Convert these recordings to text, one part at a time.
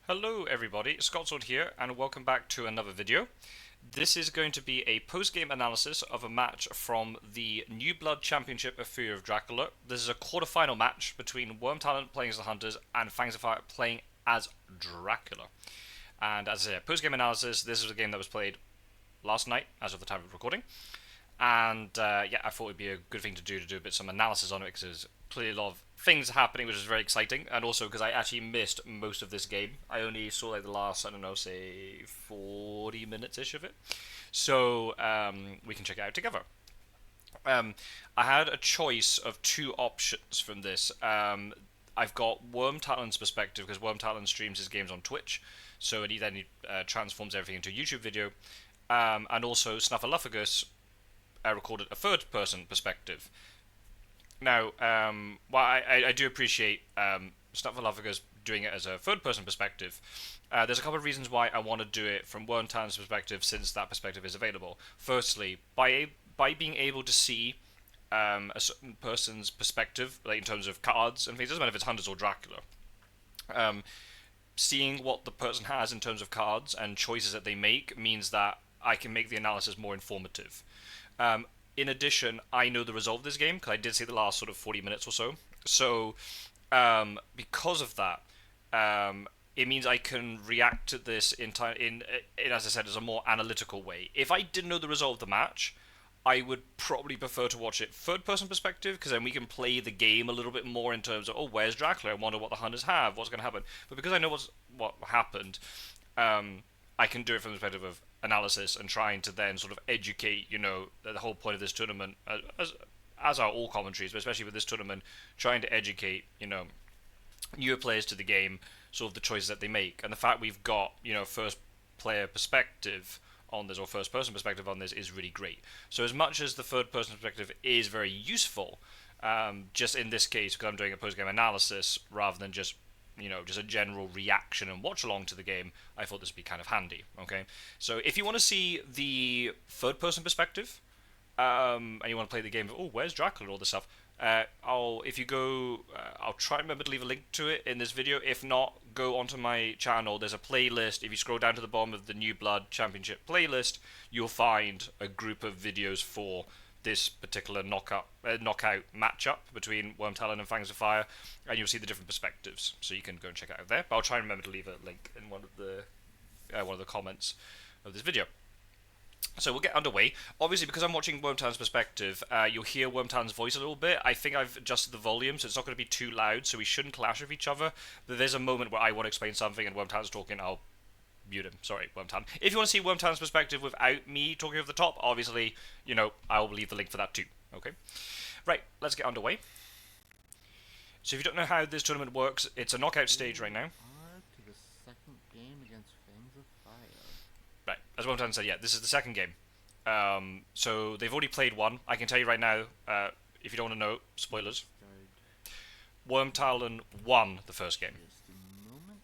Hello everybody, Scottsword here, and welcome back to another video. This is going to be a post-game analysis of a match from the New Blood Championship of Fury of Dracula. This is a quarter-final match between Wyrmtalon playing as the Hunters and Fangs of Fire playing as Dracula. And as I said, post-game analysis, this is a game that was played last night, as of the time of recording. And yeah, I thought it'd be a good thing to do a bit some analysis on it because there's clearly a lot of things happening, which is very exciting, and also because I actually missed most of this game. I only saw like the last, I don't know, say 40 minutes ish of it. So we can check it out together. I had a choice of two options from this. I've got Wyrmtalon's perspective because Wyrmtalon streams his games on Twitch, so he transforms everything into a YouTube video, and also Snuffleupagus recorded a third-person perspective. Now, while I do appreciate Snuffleupagus doing it as a third-person perspective, there's a couple of reasons why I want to do it from Wyrmtalon's perspective, since that perspective is available. Firstly, by being able to see a certain person's perspective, like in terms of cards and things, it doesn't matter if it's Hunters or Dracula. Seeing what the person has in terms of cards and choices that they make means that I can make the analysis more informative. In addition, I know the result of this game because I did see the last sort of 40 minutes or so. So, because of that, it means I can react to this in as I said, as a more analytical way. If I didn't know the result of the match, I would probably prefer to watch it third-person perspective because then we can play the game a little bit more in terms of, oh, where's Dracula? I wonder what the Hunters have. What's going to happen? But because I know what happened, I can do it from the perspective of analysis and trying to then sort of educate, the whole point of this tournament, as are all commentaries, but especially with this tournament, trying to educate, newer players to the game, sort of the choices that they make. And the fact we've got, first player perspective on this, or first person perspective on this, is really great. So as much as the third person perspective is very useful, just in this case, because I'm doing a post game analysis rather than just just a general reaction and watch along to the game, I thought this would be kind of handy. Okay, so if you want to see the third person perspective, and you want to play the game of, oh, where's Dracula and all this stuff, I'll try and remember to leave a link to it in this video. If not, go onto my channel. There's a playlist. If you scroll down to the bottom of the New Blood Championship playlist, you'll find a group of videos for this particular knockout matchup between Wyrmtalon and Fangs of Fire, and you'll see the different perspectives. So you can go and check it out there. But I'll try and remember to leave a link in one of the comments of this video. So we'll get underway. Obviously, because I'm watching Wyrmtalon's perspective, you'll hear Wyrmtalon's voice a little bit. I think I've adjusted the volume, so it's not going to be too loud, so we shouldn't clash with each other. But there's a moment where I want to explain something and Wyrmtalon's talking, I'll mute him. Sorry, Wyrmtalon. If you want to see Wyrmtalon's perspective without me talking over the top, obviously, I will leave the link for that too. Okay? Right, let's get underway. So if you don't know how this tournament works, it's a knockout stage right now. To the second game against Fangs of Fire. Right, as Wyrmtalon said, yeah, this is the second game. So they've already played one. I can tell you right now, if you don't want to know, spoilers. Wyrmtalon won the first game. Just a moment.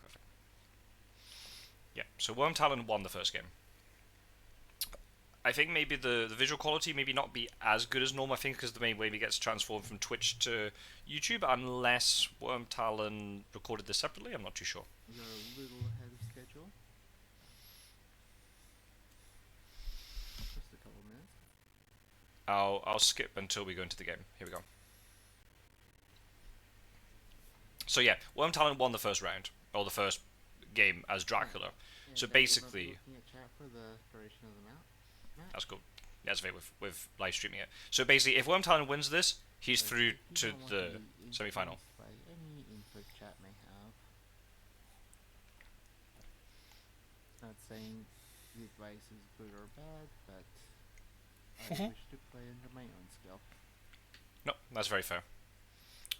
Perfect. Yeah, so Wyrmtalon won the first game. I think maybe the visual quality maybe not be as good as normal, I think, because the main way he gets transformed from Twitch to YouTube, unless Wyrmtalon recorded this separately. I'm not too sure. You're a little ahead of schedule. Just a couple minutes. I'll skip until we go into the game. Here we go. So yeah, Wyrmtalon won the first round, or the first game as Dracula. And so basically, looking at chat for the duration of the match. That's cool. That's great with live streaming it. So basically, if Wyrmtalon wins this, he's through to the semi-final. Any input chat may have. Not saying the advice is good or bad, but I wish to play under my own skill. No, that's very fair.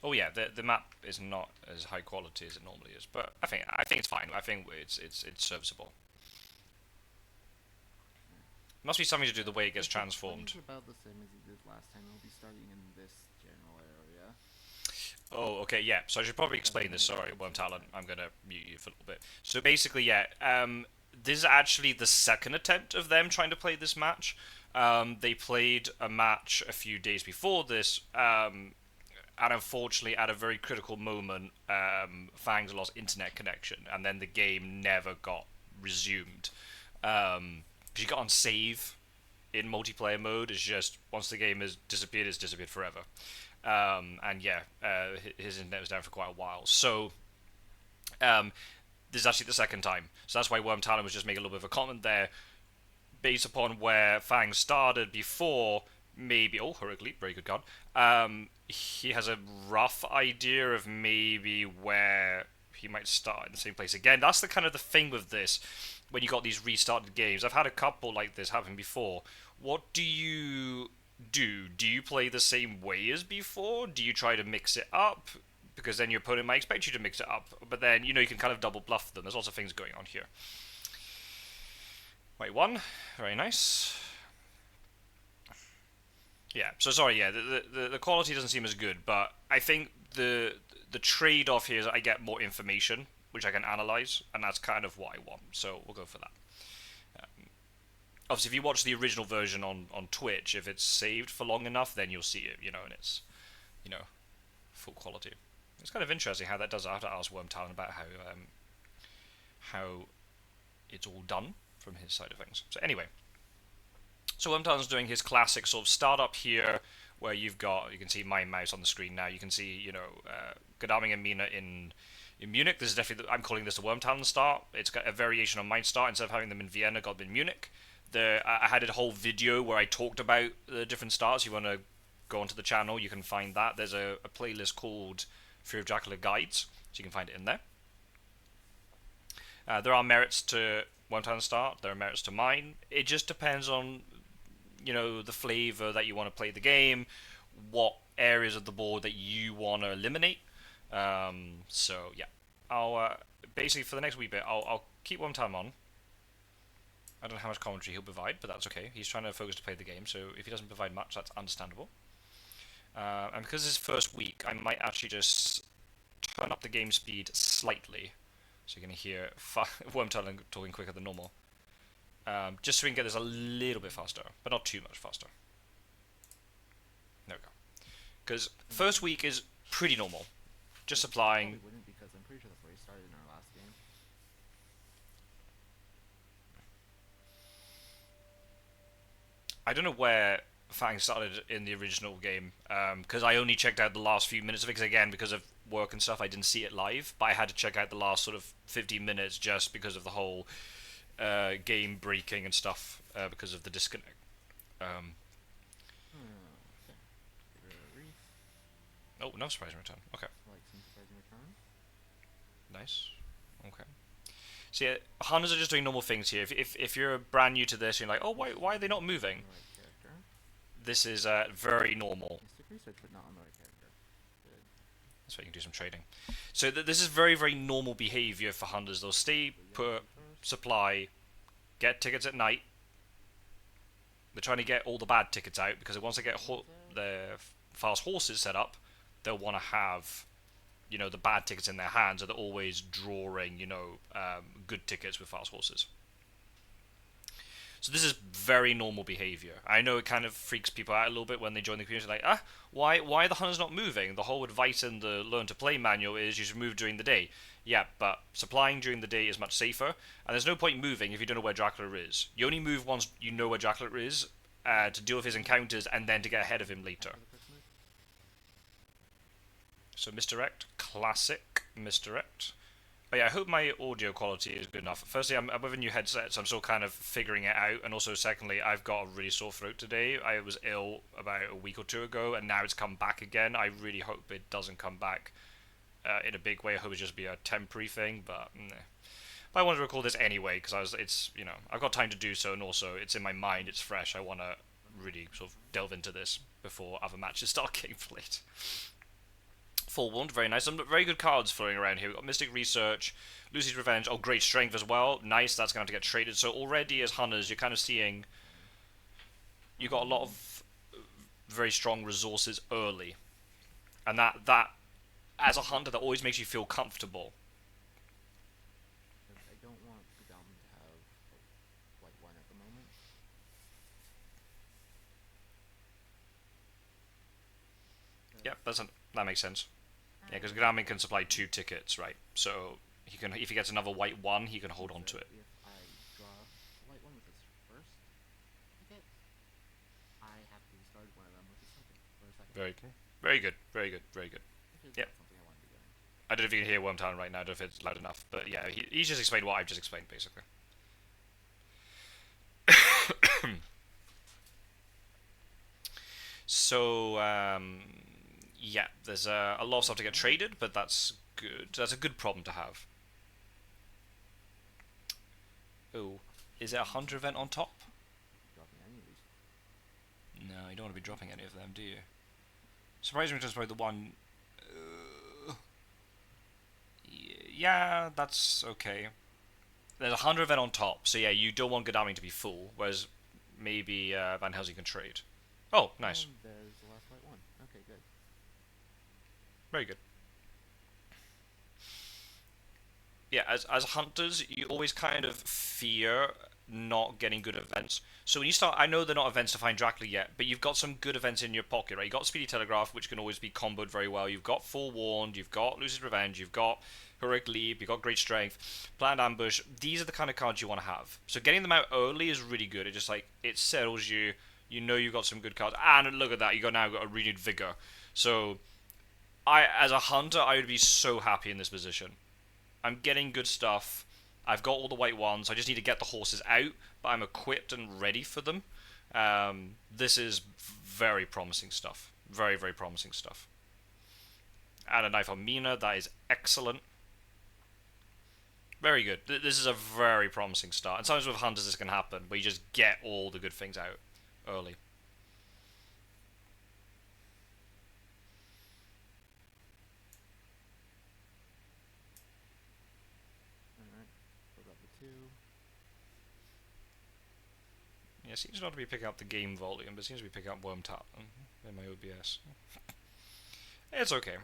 Oh yeah, the map is not as high quality as it normally is, but I think it's fine. I think it's serviceable. Must be something to do with the way it gets transformed. It's about the same as you did last time. We'll be starting in this general area. Oh, okay, yeah. So I should probably explain this. Sorry, Wyrmtalon. I'm gonna mute you for a little bit. So basically, yeah. This is actually the second attempt of them trying to play this match. They played a match a few days before this, and unfortunately, at a very critical moment, Fangs lost internet connection, and then the game never got resumed. You got on save in multiplayer mode. It's just once the game has disappeared, it's disappeared forever. And yeah, his internet was down for quite a while. So this is actually the second time. So that's why Wyrmtalon was just making a little bit of a comment there, based upon where Fang started before. Maybe Heracles, very good god. He has a rough idea of maybe where he might start in the same place again. That's the kind of the thing with this. When you got these restarted games, I've had a couple like this happen before. What do you do? Do you play the same way as before? Do you try to mix it up? Because then your opponent might expect you to mix it up, but then you can kind of double bluff them. There's lots of things going on here. Wait, one, very nice. Yeah, so sorry, yeah, the quality doesn't seem as good, but I think the trade-off here is I get more information, which I can analyze, and that's kind of what I want, so we'll go for that. Obviously, if you watch the original version on Twitch, if it's saved for long enough, then you'll see it, and it's, full quality. It's kind of interesting how that does. I have to ask Wyrmtalon about how it's all done from his side of things. So anyway, so Wyrmtalon's doing his classic sort of startup here, where you can see my mouse on the screen now. You can see, Godaming and Mina in Munich. This is definitely, I'm calling this the Wyrmtalon start. It's got a variation on my start. Instead of having them in Vienna, got them in Munich. I had a whole video where I talked about the different starts. You want to go onto the channel, you can find that. There's a playlist called Fury of Dracula Guides, so you can find it in there. There are merits to Wyrmtalon start. There are merits to mine. It just depends on the flavor that you want to play the game, what areas of the board that you want to eliminate. So yeah, I'll basically for the next wee bit I'll keep Wyrmtalon on. I don't know how much commentary he'll provide, but that's okay. He's trying to focus to play the game, so if he doesn't provide much, that's understandable. And because it's his first week, I might actually just turn up the game speed slightly, so you're going to hear Wyrmtalon talking quicker than normal. Just so we can get this a little bit faster, but not too much faster. There we go. Because first week is pretty normal. Just supplying. Wouldn't, because I'm pretty sure that's where he started in our last game. I don't know where Fang started in the original game, because I only checked out the last few minutes of it, because of work and stuff, I didn't see it live, but I had to check out the last sort of 15 minutes just because of the whole game breaking and stuff, because of the disconnect. Oh, no surprising return. Okay. Like some surprising return. Nice. Okay. So yeah, hunters are just doing normal things here. If you're brand new to this, you're like, oh, why are they not moving? Right, this is very normal. Mystic research, but not on the right character. Good. That's why you can do some trading. So this is very, very normal behavior for hunters. They'll stay put, supply, get tickets at night. They're trying to get all the bad tickets out, because once they get their fast horses set up, they'll want to have, the bad tickets in their hands, so they're always drawing, good tickets with fast horses. So this is very normal behavior. I know it kind of freaks people out a little bit when they join the community, like, why are the hunters not moving? The whole advice in the Learn to Play manual is you should move during the day. Yeah, but supplying during the day is much safer, and there's no point moving if you don't know where Dracula is. You only move once you know where Dracula is, to deal with his encounters, and then to get ahead of him later. So misdirect, classic misdirect. But yeah, I hope my audio quality is good enough. Firstly, I'm with a new headset, so I'm still kind of figuring it out. And also, secondly, I've got a really sore throat today. I was ill about a week or two ago, and now it's come back again. I really hope it doesn't come back in a big way. I hope it just be a temporary thing, but nah. But I wanted to record this anyway, because I've got time to do so, and also it's in my mind, it's fresh. I want to really sort of delve into this before other matches start getting played. Forewarned, very nice. Some very good cards floating around here. We've got Mystic Research, Lucy's Revenge, Great Strength as well. Nice, that's going to have to get traded. So already as hunters, you're kind of seeing you've got a lot of very strong resources early. And that as a hunter, that always makes you feel comfortable. I don't want Gudam to have like one at the moment. Yep, that's an that makes sense. Yeah, because And Grammy can also, supply 2 tickets, right? So he can, if he gets another white one, he can hold on to so it. if I draw a white one with his first ticket, I have to discard one of them with his second for a second, Very, very good, very good, very good. which is Yep. not something I want to be doing. I don't know if you can hear Wyrmtalon right now. I don't know if it's loud enough, but yeah, he's just explained what I've just explained, basically. So, yeah, there's a lot of stuff to get traded, but that's good. That's a good problem to have. Oh, is it a hunter event on top? Dropping any of these. No, you don't want to be dropping any of them, do you? Surprisingly, just probably the one. Yeah, that's okay. There's a hunter event on top, so yeah, you don't want Godalming to be full, whereas maybe Van Helsing can trade. Oh, nice. And there's the last white one. Okay, good. Very good. Yeah, as hunters, you always kind of fear not getting good events. So when you start, I know they're not events to find Dracula yet, but you've got some good events in your pocket, right? You've got Speedy Telegraph, which can always be comboed very well. You've got Forewarned, you've got Lucy's Revenge, you've got Heroic Leap, you've got Great Strength, Planned Ambush. These are the kind of cards you want to have. So getting them out early is really good. It just like it settles you. You know you've got some good cards, and look at that, you got now got a renewed vigor. So I, as a hunter, I would be so happy in this position. I'm getting good stuff. I've got all the white ones. I just need to get the horses out, but I'm equipped and ready for them. This is very promising stuff. Very, very promising stuff. Add a knife on Mina. That is excellent. Very good. This is a very promising start. And sometimes with hunters this can happen, where you just get all the good things out early. Alright, put up the 2. Yeah, it seems not to be picking up the game volume, but it seems to be picking up Wyrmtalon in my OBS. It's okay.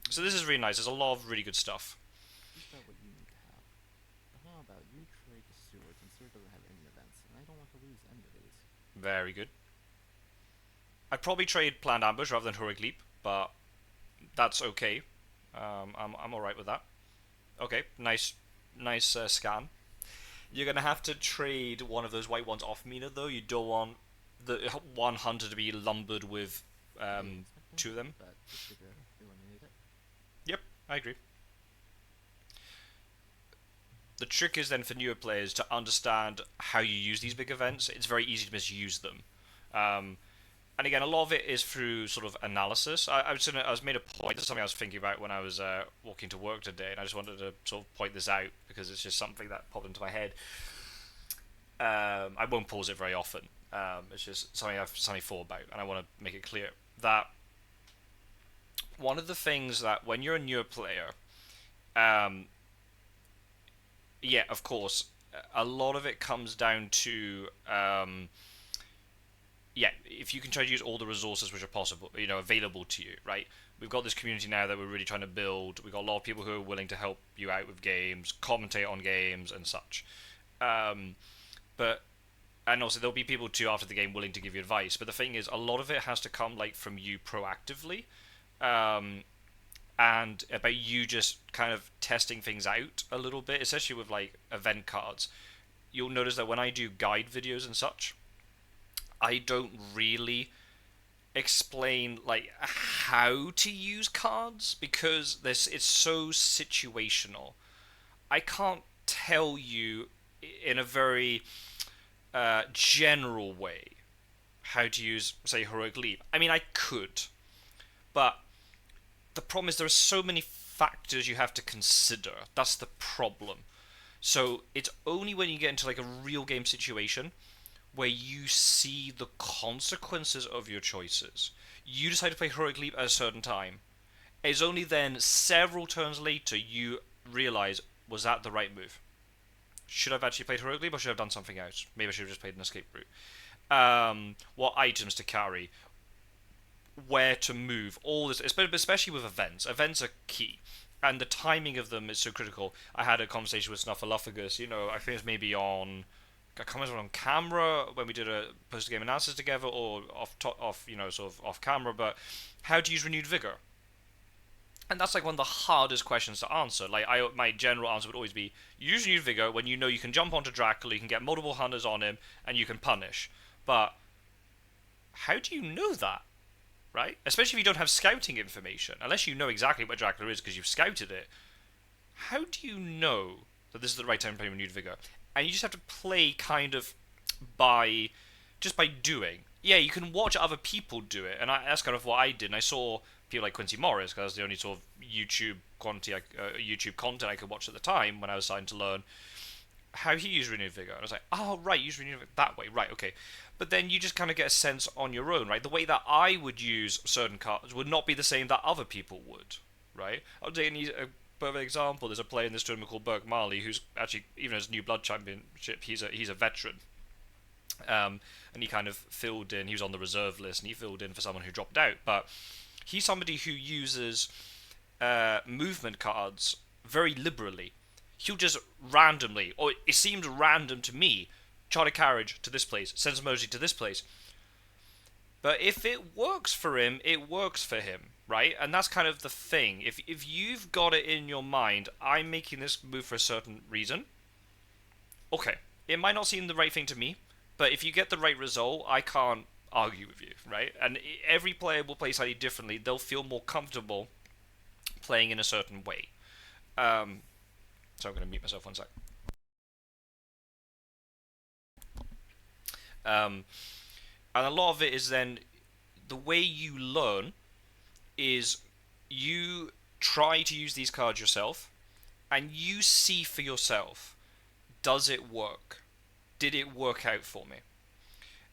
So this is really nice. There's a lot of really good stuff. Just about what you need to have. But how about you trade to Stewart, and Stewart doesn't have any events, and I don't want to lose any of these. Very good. I'd probably trade Planned Ambush rather than Heroic Leap, but that's okay. I'm alright with that. Okay, nice scan. You're gonna have to trade one of those white ones off Mina though. You don't want the one hunter to be lumbered with two of them. But just to eliminate it. Yep, I agree. The trick is then for newer players to understand how you use these big events. It's very easy to misuse them. And again, a lot of it is through sort of analysis. I was made a point. This is something I was thinking about when I was walking to work today, and I just wanted to sort of point this out because it's just something that popped into my head. I won't pause it very often. It's just something I've suddenly thought about, and I want to make it clear that one of the things that when you're a newer player, yeah, of course, a lot of it comes down to yeah, if you can try to use all the resources which are possible, available to you, right? We've got this community now that we're really trying to build. We've got a lot of people who are willing to help you out with games, commentate on games, and such. But and also there'll be people too after the game willing to give you advice. But the thing is, a lot of it has to come like from you proactively, and about you just kind of testing things out a little bit, especially with like event cards. You'll notice that when I do guide videos and such, I don't really explain like how to use cards because it's so situational. I can't tell you in a very general way how to use, say, Heroic Leap. I mean, I could, but the problem is there are so many factors you have to consider. That's the problem. So it's only when you get into like a real game situation where you see the consequences of your choices. You decide to play Heroic Leap at a certain time. It's only then, several turns later, you realise, was that the right move? Should I have actually played Heroic Leap or should I have done something else? Maybe I should have just played an escape route. What items to carry? Where to move? All this, especially with events. Events are key. And the timing of them is so critical. I had a conversation with Snuffleupagus, I think it was maybe on I can't remember on camera when we did a post game analysis together, or off sort of off camera. But how to use renewed vigor, and that's like one of the hardest questions to answer. Like my general answer would always be use renewed vigor when you know you can jump onto Dracula, you can get multiple hunters on him, and you can punish. But how do you know that? Right? Especially if you don't have scouting information, unless you know exactly what Dracula is because you've scouted it. How do you know that this is the right time to play renewed vigor? And you just have to play kind of by just by doing. Yeah, you can watch other people do it, and that's kind of what I did. And I saw people like Quincy Morris, because that's the only sort of YouTube content I could watch at the time when I was starting to learn how he used renewed vigor. And I was like, oh right, use renewed vigor that way, right? Okay. But then you just kind of get a sense on your own, right? The way that I would use certain cards would not be the same that other people would, right? I'll take a perfect example. There's a player in this tournament called Burke Marley, who's actually, even as New Blood Championship, he's a veteran. And he kind of filled in. He was on the reserve list, and he filled in for someone who dropped out. But he's somebody who uses movement cards very liberally. He'll just randomly, or it seemed random to me, chart a carriage to this place, sends emoji to this place. But if it works for him, it works for him, right? And that's kind of the thing. If you've got it in your mind, I'm making this move for a certain reason. Okay, it might not seem the right thing to me, but if you get the right result, I can't argue with you, right? And every player will play slightly differently. They'll feel more comfortable playing in a certain way. So I'm going to mute myself 1 sec. And a lot of it is then the way you learn is you try to use these cards yourself, and you see for yourself, does it work? Did it work out for me?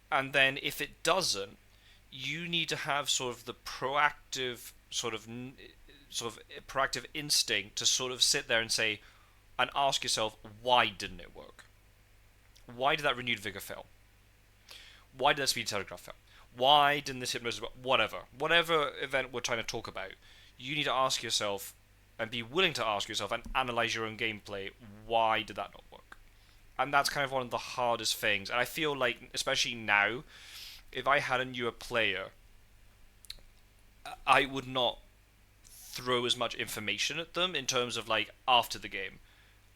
And then if it doesn't, you need to have sort of the proactive proactive instinct to sort of sit there and say and ask yourself, why didn't it work? Why did that renewed vigor fail? Why did that speed telegraph fail? Why didn't this hypnosis work? Whatever event we're trying to talk about, you need to ask yourself and be willing to ask yourself and analyze your own gameplay. Why did that not work? And that's kind of one of the hardest things. And I feel like, especially now, if I had a newer player, I would not throw as much information at them in terms of like after the game.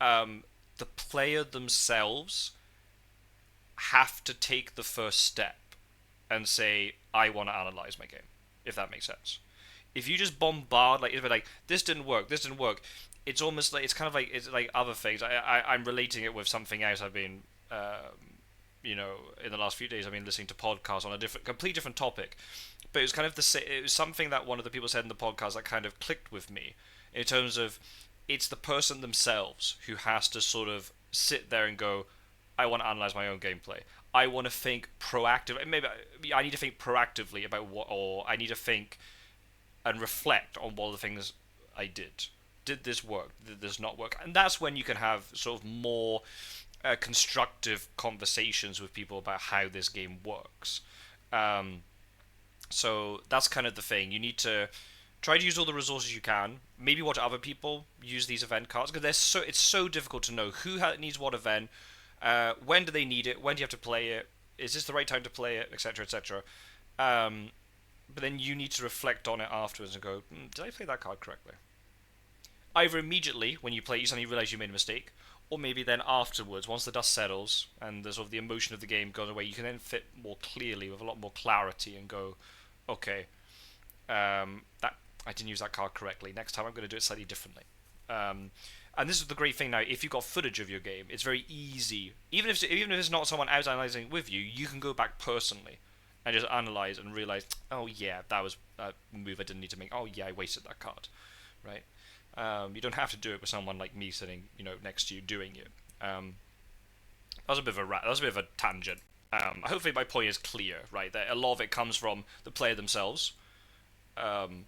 The player themselves have to take the first step and say, I want to analyze my game, if that makes sense. If you just bombard, like, if it's like, this didn't work, it's almost like, it's kind of like, it's like other things. I'm relating it with something else I've been, in the last few days, I've been listening to podcasts on a completely different topic. But it was kind of it was something that one of the people said in the podcast that kind of clicked with me, in terms of, it's the person themselves who has to sort of sit there and go, I want to analyze my own gameplay. I want to think proactive. Maybe I need to think proactively about or I need to think and reflect on what the things I did. Did this work? Did this not work? And that's when you can have sort of more constructive conversations with people about how this game works. So that's kind of the thing. You need to try to use all the resources you can. Maybe watch other people use these event cards, because it's so difficult to know who needs what event. When do they need it? When do you have to play it? Is this the right time to play it? Etc. Etc. But then you need to reflect on it afterwards and go, did I play that card correctly? Either immediately when you play, you suddenly realize you made a mistake, or maybe then afterwards, once the dust settles and the sort of the emotion of the game goes away, you can then fit more clearly with a lot more clarity and go, okay, that I didn't use that card correctly. Next time I'm going to do it slightly differently. And this is the great thing now. If you've got footage of your game, it's very easy. Even if it's not someone else analyzing with you, you can go back personally and just analyze and realize, oh yeah, that was a move I didn't need to make. Oh yeah, I wasted that card, right? You don't have to do it with someone like me sitting, next to you doing it. That was a bit of a tangent. Hopefully my point is clear, right? That a lot of it comes from the player themselves, and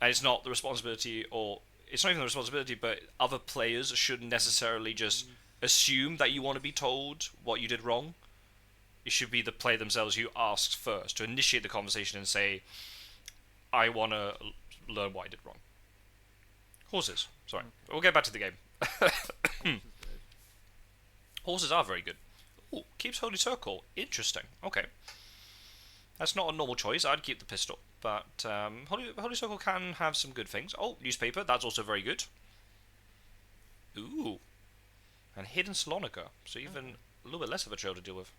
it's not the responsibility, or it's not even the responsibility, but other players shouldn't necessarily just assume that you want to be told what you did wrong. It should be the player themselves who asks first to initiate the conversation and say, I want to learn what I did wrong. Horses. Sorry. Okay. We'll get back to the game. Horses are very good. Ooh, keeps Holy Circle. Interesting. Okay. That's not a normal choice. I'd keep the pistol. But Holy Circle can have some good things. Oh, newspaper. That's also very good. Ooh. And Hidden Salonica. So even a little bit less of a trail to deal with.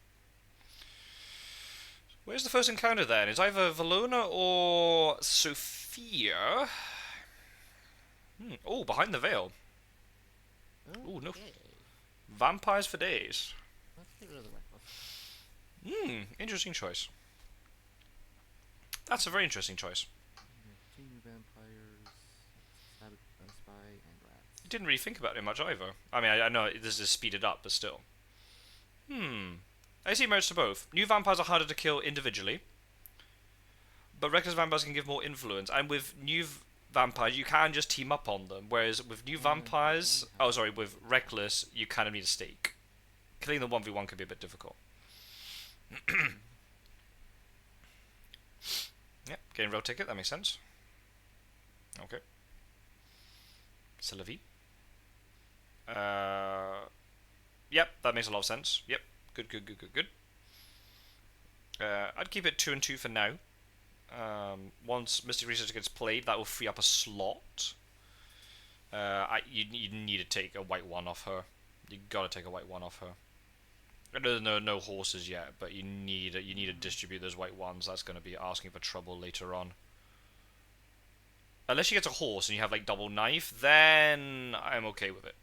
Where's the first encounter then? It's either Valona or Sophia. Oh, behind the veil. Ooh, no. Vampires for days. Let's get rid of the reckless. Interesting choice. That's a very interesting choice. We have 2 new vampires, spy, and rats. I didn't really think about it much either. I mean, I know this is speeded up, but still. I see merits to both. New vampires are harder to kill individually, but reckless vampires can give more influence. And with new vampires, you can just team up on them. Whereas with new vampires, with reckless, you kind of need a stake. Killing them 1v1 can be a bit difficult. Yep, getting road ticket, that makes sense. Okay. C'est la vie. Yep, that makes a lot of sense. Yep, good. I'd keep it 2 and 2 for now. Once Mystic Research gets played, that will free up a slot. You need to take a white one off her. You gotta take a white one off her. No horses yet, but you need to distribute those white ones. That's going to be asking for trouble later on. Unless she gets a horse and you have like double knife, then I'm okay with it.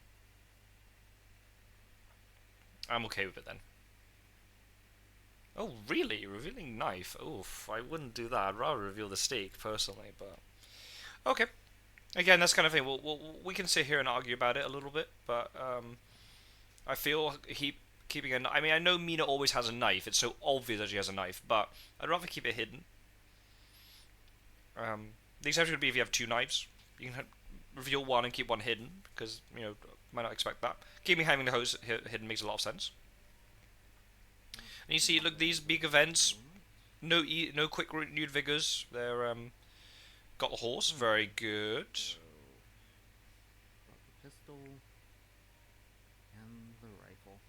I'm okay with it then. Oh really? Revealing knife? Oof, I wouldn't do that. I'd rather reveal the stake personally, but okay. Again, that's kind of thing. We can sit here and argue about it a little bit, but I feel keeping a... I mean, I know Mina always has a knife. It's so obvious that she has a knife, but I'd rather keep it hidden. The exception would be if you have 2 knives. You can reveal one and keep one hidden, because, you know, might not expect that. Keeping having the hose hidden makes a lot of sense. And you see, look, these big events, no quick renewed vigors. They're, got the horse, very good. Got the pistol. And the rifle.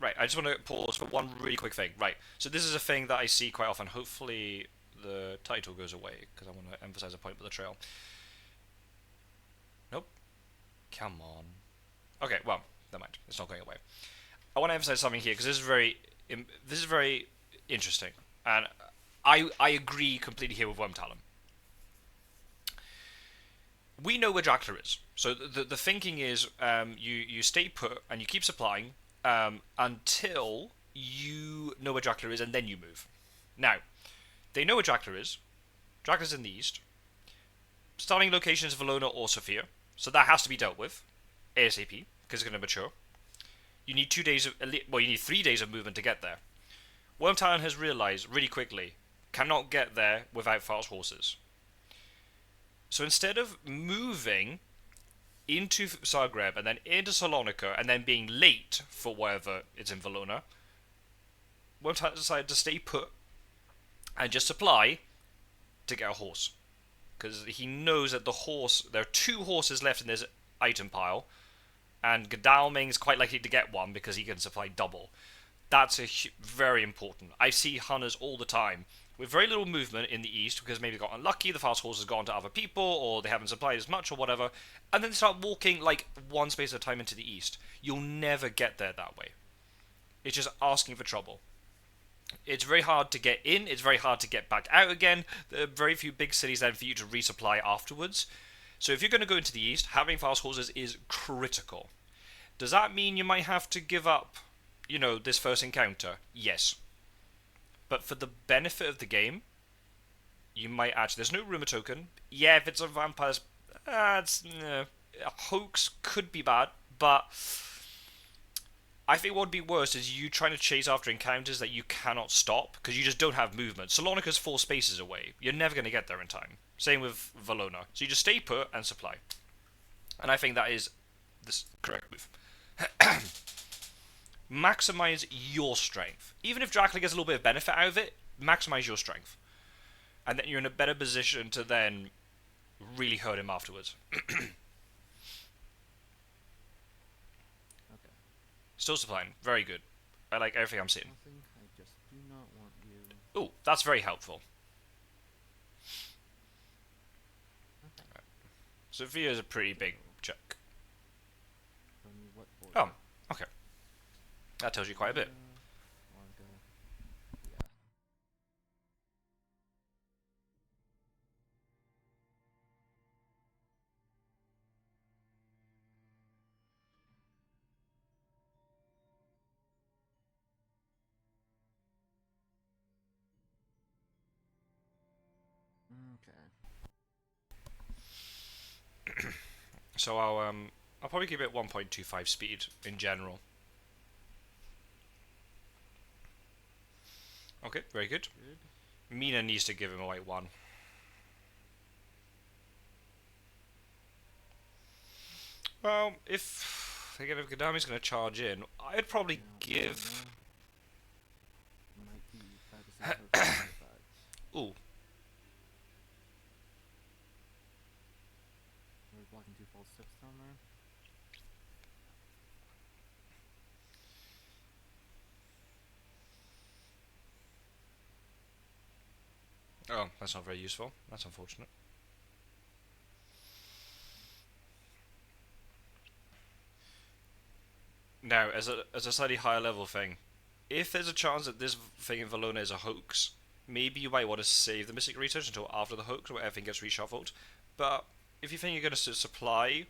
Right, I just want to pause for one really quick thing. Right, so this is a thing that I see quite often. Hopefully the title goes away, because I want to emphasize a point with the trail. Nope. Come on. Okay, well, never mind. It's not going away. I want to emphasize something here, because this is very interesting. And I agree completely here with Wyrmtalon. We know where Dracula is. So the thinking is you stay put and you keep supplying until you know where Dracula is, and then you move. Now, they know where Dracula is. Dracula's in the east. Starting location is Valona or Sophia, so that has to be dealt with ASAP, because it's going to mature. You need 2 days you need 3 days of movement to get there. Wyrmtalon has realized really quickly, cannot get there without fast horses. So instead of moving into Zagreb and then into Salonika and then being late for wherever it's in Valona, Wyrmtalon decided to stay put and just supply to get a horse. Because he knows that there are 2 horses left in this item pile, and Godalming is quite likely to get one because he can supply double. That's very important. I see hunters all the time with very little movement in the east because maybe they got unlucky, the fast horse has gone to other people, or they haven't supplied as much or whatever, and then they start walking like one space at a time into the east. You'll never get there that way. It's just asking for trouble. It's very hard to get in, it's very hard to get back out again. There are very few big cities then for you to resupply afterwards. So if you're going to go into the east, having fast horses is critical. Does that mean you might have to give up, this first encounter? Yes. But for the benefit of the game, you might actually... There's no rumor token. Yeah, if it's a vampires... a hoax could be bad, but... I think what would be worse is you trying to chase after encounters that you cannot stop, because you just don't have movement. Salonika's 4 spaces away. You're never going to get there in time. Same with Valona. So you just stay put and supply. And I think that is the correct move. Maximize your strength. Even if Dracula gets a little bit of benefit out of it, maximize your strength. And then you're in a better position to then really hurt him afterwards. Okay. Still supplying. Very good. I like everything I'm seeing. Nothing. I just do not want you. Oh, that's very helpful. Okay. Sophia is a pretty big So, chunk. tell me what order. Oh, okay. That tells you quite a bit. Wonka. Yeah. Okay. So I'll probably keep it 1.25 speed in general. Okay, very good. Good. Mina needs to give him a white one. Well, if again if Gadami's going to charge in, I'd probably Now, give. might be practicing her but Ooh, we're blocking 2 false steps down there. oh, that's not very useful. That's unfortunate. Now, as a slightly higher level thing, if there's a chance that this thing in Valona is a hoax, maybe you might want to save the Mystic Research until after the hoax, where everything gets reshuffled. But if you think you're going to supply,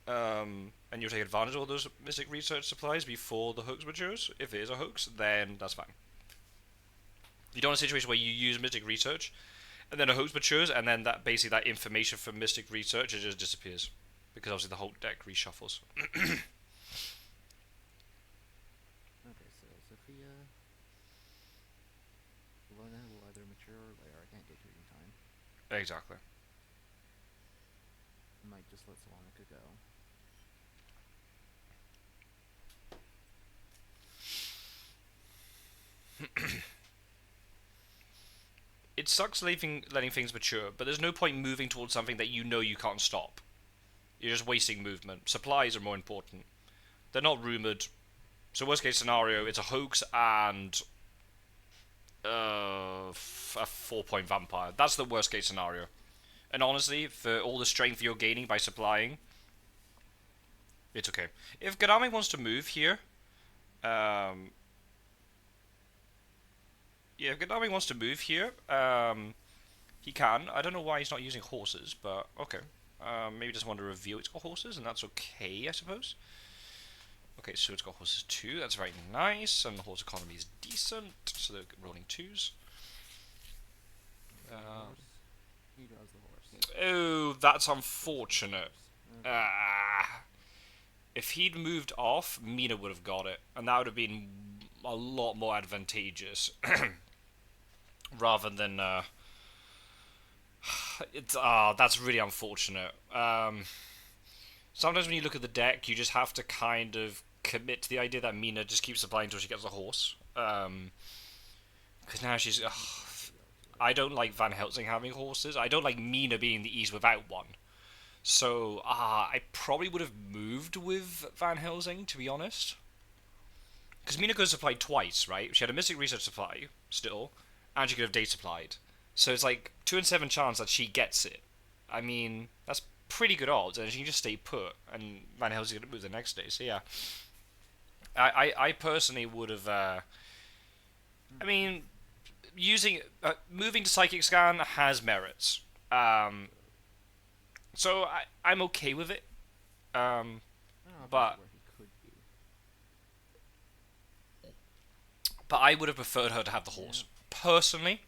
and you'll take advantage of all those Mystic Research supplies before the hoax matures, if it is a hoax, then that's fine. You don't want a situation where you use Mystic Research, and then a hoax matures, and then that basically that information from Mystic Research it just disappears, because obviously the whole deck reshuffles. Okay, so Sophia. Lona will either mature or later. I can't get to it in time. Exactly. I might just let Salonica go. It sucks letting things mature, but there's no point moving towards something that you know you can't stop. You're just wasting movement. Supplies are more important. They're not rumored. So worst case scenario, it's a hoax and a 4-point vampire. That's the worst case scenario. And honestly, for all the strength you're gaining by supplying, it's okay. If Gadami wants to move here, yeah, if Gadami wants to move here, he can. I don't know why he's not using horses, but okay. Maybe just want to reveal it's got horses, and that's okay, I suppose. Okay, so it's got horses too. That's very nice, and the horse economy is decent, so they're rolling 2s. He draws the horse. Oh, that's unfortunate. Okay. If he'd moved off, Mina would have got it, and that would have been a lot more advantageous. Rather than it's that's really unfortunate. Sometimes when you look at the deck, you just have to kind of commit to the idea that Mina just keeps supplying until she gets a horse. Because now she's. I don't like Van Helsing having horses. I don't like Mina being the ease without one. So I probably would have moved with Van Helsing, to be honest. Because Mina could have supplied twice, right? She had a Mystic Research supply still, and she could have day supplied. So it's like 2 in 7 chance that she gets it. I mean, that's pretty good odds, and she can just stay put, and Van Helsing's going to move the next day. So yeah, I personally would have. I mean, moving to Psychic Scan has merits. So I'm okay with it. I don't know if But that's where he could be. I would have preferred her to have the horse. Personally,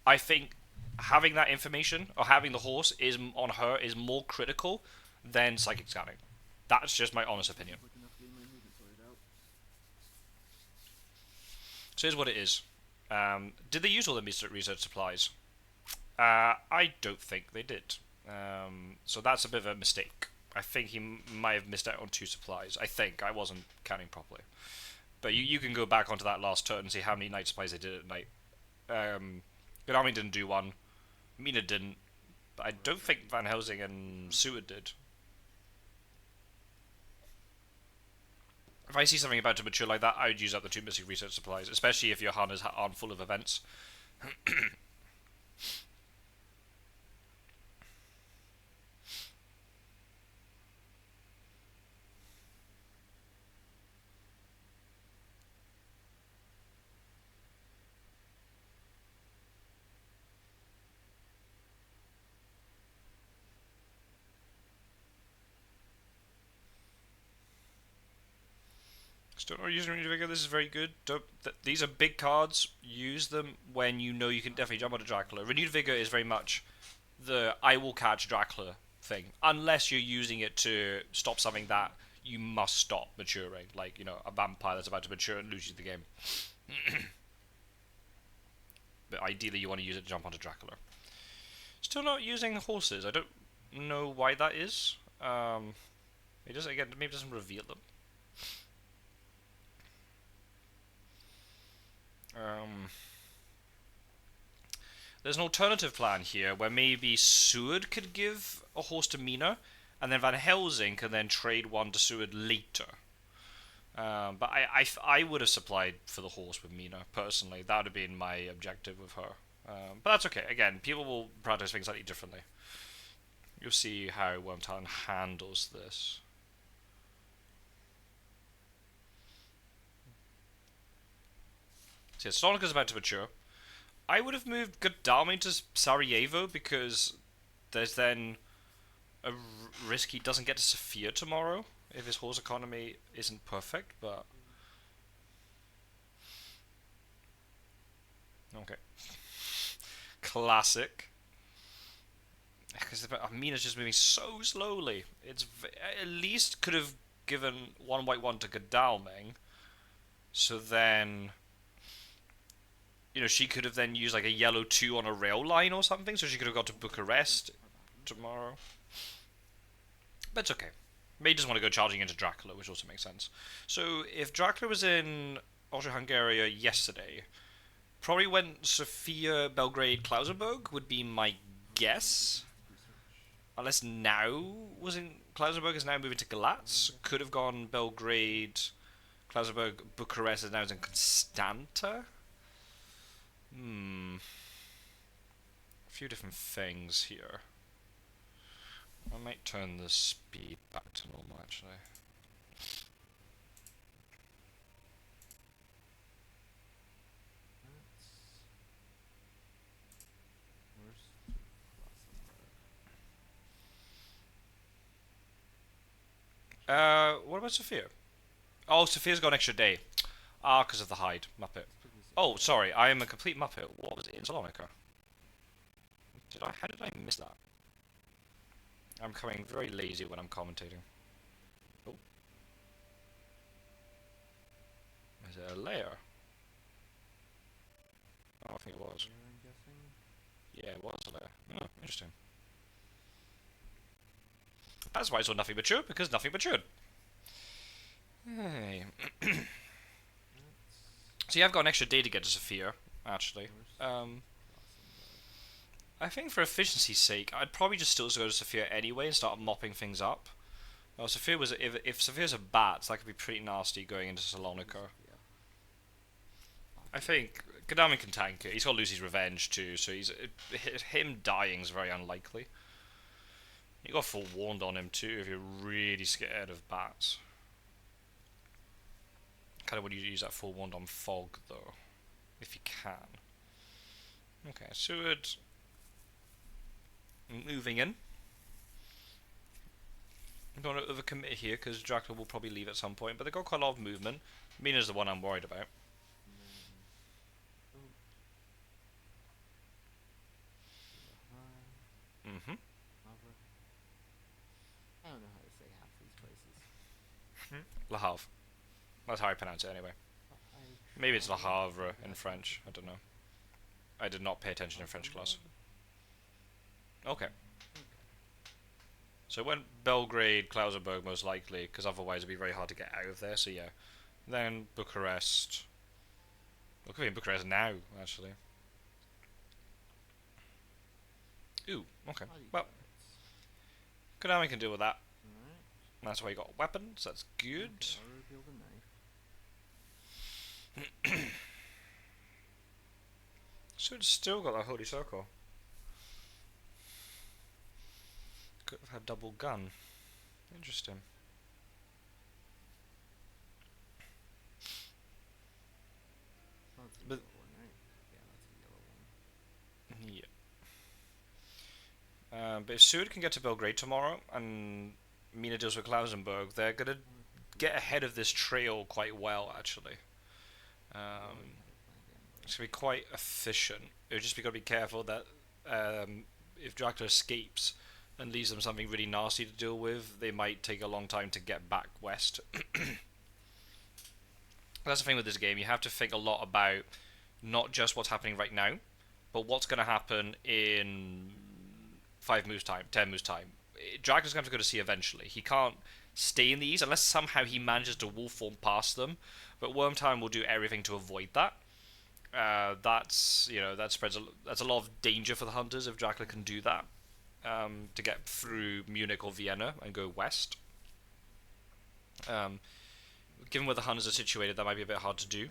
I think having that information or having the horse is on her is more critical than psychic scanning. That's just my honest opinion. Quick enough getting my movement sorted out. So here's what it is. Did they use all the Mystic Research supplies? I don't think they did. So that's a bit of a mistake. I think he might have missed out on 2 supplies. I think. I wasn't counting properly. But you can go back onto that last turn and see how many night supplies they did at night. Gadami didn't do one. Mina didn't. But I don't think Van Helsing and Seward did. if I see something about to mature like that, I would use up the 2 missing research supplies, especially if your hunters aren't full of events. Still not using Renewed Vigor. This is very good. These are big cards. Use them when you know you can definitely jump onto Dracula. Renewed Vigor is very much the I will catch Dracula thing, unless you're using it to stop something that you must stop maturing, like a vampire that's about to mature and lose you the game. But ideally, you want to use it to jump onto Dracula. Still not using horses. I don't know why that is. It doesn't maybe it doesn't reveal them. There's an alternative plan here where maybe Seward could give a horse to Mina, and then Van Helsing can then trade one to Seward later. But I would have supplied for the horse with Mina, personally. That would have been my objective with her. But that's okay. Again, people will prioritize things slightly differently. You'll see how Wyrmtalon handles this. So yeah, Sonica's about to mature. I would have moved Godalming to Sarajevo because there's then a risk he doesn't get to Sofia tomorrow if his horse economy isn't perfect, but... Okay. Classic. Because Mina's just moving so slowly. It's at least could have given 1 white 1 to Godalming, so then... she could have then used like a yellow 2 on a rail line or something, so she could have got to Bucharest tomorrow. But it's okay. May just want to go charging into Dracula, which also makes sense. So if Dracula was in Austria-Hungary yesterday, probably went Sofia, Belgrade, Klausenburg would be my guess. Unless now was in Klausenburg is now moving to Galatz. Could have gone Belgrade, Klausenburg, Bucharest is now in Constanta. A few different things here. I might turn the speed back to normal, actually. What about Sophia? Oh, Sophia's got an extra day. Ah, because of the hide. Muppet. Oh, sorry, I am a complete Muppet. What was it in Salonika? How did I miss that? I'm becoming very lazy when I'm commentating. Oh. Is it a layer? Oh, I think it was. Yeah, it was a layer. Oh, interesting. That's why I saw nothing mature, because nothing matured. Hey. So yeah, I've got an extra day to get to Sophia, actually. I think for efficiency's sake, I'd probably just still go to Sophia anyway and start mopping things up. Well, Sophia was if Sophia's a bat, that could be pretty nasty going into Salonika. I think Godalming can tank it. He's got Lucy's revenge too, so him dying is very unlikely. You got forewarned on him too if you're really scared of bats. Kind of want you to use that forewarned on fog though, if you can. Okay, Seward moving in. Don't want to overcommit here because Dracula will probably leave at some point, but they've got quite a lot of movement. Mina's the one I'm worried about. Mm-hmm. I don't know how to say half these places. Le Havre. That's how I pronounce it anyway. Maybe it's Le Havre in French. I don't know. I did not pay attention in French class. Okay. So it went Belgrade, Klausenburg most likely, because otherwise it'd be very hard to get out of there, so yeah. Then Bucharest. Look at me in Bucharest now, actually. Ooh, okay. Well, Konami can deal with that. That's why you got weapons, that's good. So it's still got that holy circle. Could have had double gun. Interesting. Oh, that's a But yellow one, right? Yeah, that's a yellow one. yeah. But if Seward can get to Belgrade tomorrow and Mina deals with Klausenberg, they're gonna Oh, I think get ahead of this trail quite well, actually. really had it planned in, but It's gonna be quite efficient. It'll just be gotta be careful that if Dracula escapes and leaves them something really nasty to deal with, they might take a long time to get back west. That's the thing with this game. You have to think a lot about not just what's happening right now, but what's going to happen in 5 moves time, 10 moves time. Dracula's going to have to go to sea eventually. He can't stay in these unless somehow he manages to wolf form past them. But Wyrmtalon will do everything to avoid that. That's that's a lot of danger for the hunters if Dracula can do that, to get through Munich or Vienna and go west. Um, Given where the hunters are situated, that might be a bit hard to do.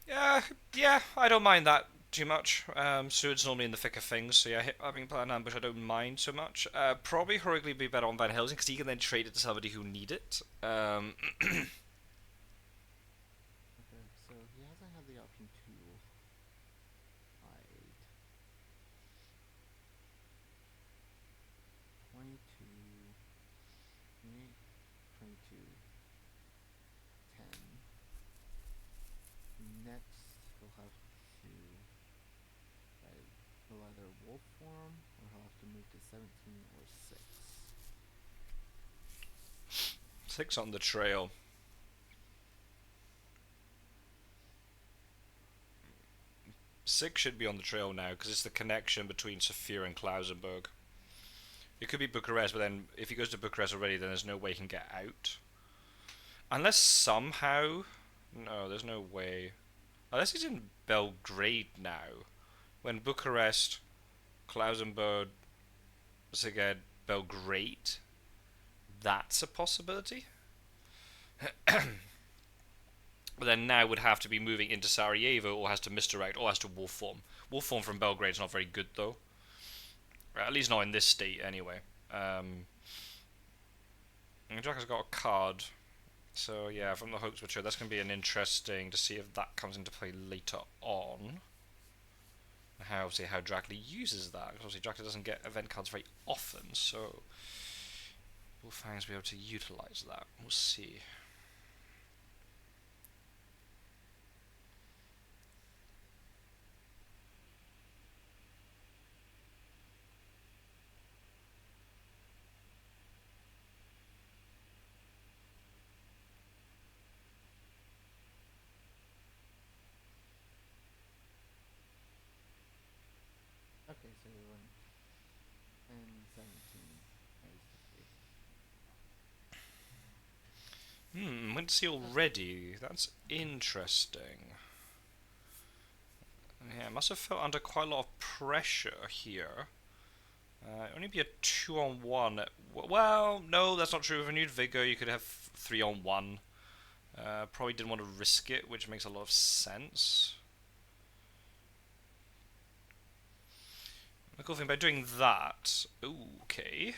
revenge. Yeah, I don't mind that too much. Seward's normally in the thick of things, so yeah, having planned ambush I don't mind so much. Probably heroically be better on Van Helsing because he can then trade it to somebody who need it. Okay, so he hasn't had the option to hide. 22, 28, 22, 10. Next, he'll have to. He'll either wolf form or he'll have to move to 17 or 6. 6 on the trail. Six should be on the trail now because it's the connection between Sofia and Klausenberg. It could be Bucharest, but then if he goes to Bucharest already, then there's no way he can get out. Unless somehow, no, there's no way. Unless he's in Belgrade now, when Bucharest, Klausenberg, Szeged, Belgrade, that's a possibility. But then now would have to be moving into Sarajevo, or has to misdirect, or has to wolf form. Wolf form from Belgrade's not very good though. At least not in this state, anyway. Jack has got a card, so yeah, from the Hoax Mature, that's going to be an interesting to see if that comes into play later on. How obviously how Dracula uses that. Because obviously Dracula doesn't get event cards very often, so will Fangs be able to utilize that? We'll see. Okay, so we went and 17 is the case. Went to see already. That's interesting. Yeah, must have felt under quite a lot of pressure here. Only be a 2-on-1. Well, no, that's not true. With renewed vigor, you could have 3-on-1. Probably didn't want to risk it, which makes a lot of sense. The cool thing by doing that, okay.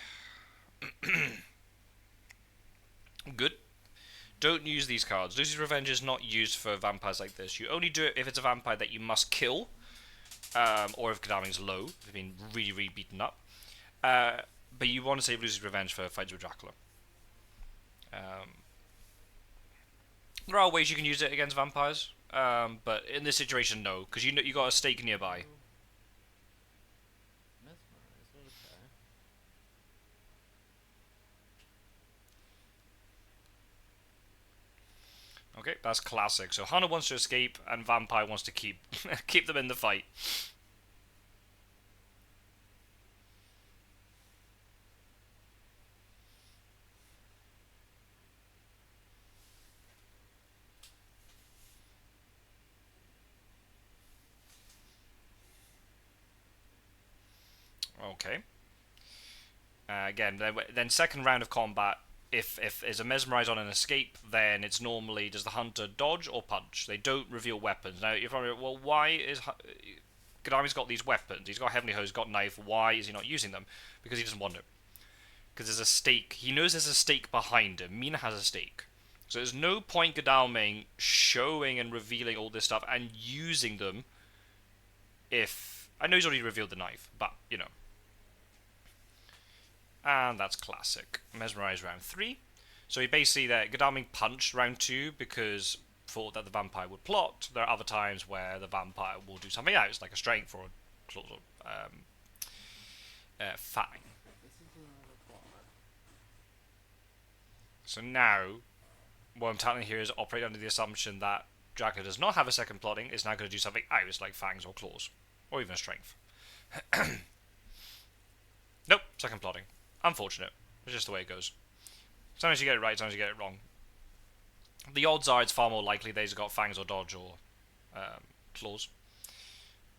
Good. Don't use these cards. Lucy's Revenge is not used for vampires like this. You only do it if it's a vampire that you must kill, or if Kadaming's low, if you've been really, really beaten up. But you want to save Lucy's Revenge for fights with Dracula. There are ways you can use it against vampires, but in this situation, no, because you got a stake nearby. Mesmerized, okay. Okay, that's classic. So Hunter wants to escape, and Vampire wants to keep keep them in the fight. Okay. Again, then second round of combat, if is a mesmerize on an escape, then it's normally does the hunter dodge or punch? They don't reveal weapons. Now you're probably, well, why is Gadami's got these weapons? He's got Heavenly Hose, he's got knife. Why is he not using them? Because he doesn't want to. Because there's a stake. He knows there's a stake behind him. Mina has a stake. So there's no point Godalming showing and revealing all this stuff and using them if... I know he's already revealed the knife, but, you know. And that's classic. Mesmerize round 3. So he basically, Godalming punched round 2 because thought that the vampire would plot. There are other times where the vampire will do something else, like a strength or a claw, fang. So now, Wyrmtalon here is operating under the assumption that Dracula does not have a second plotting, is now going to do something else, like fangs or claws, or even a strength. Nope, second plotting. Unfortunate. It's just the way it goes. Sometimes you get it right, sometimes you get it wrong. The odds are it's far more likely that he's got fangs or dodge or claws.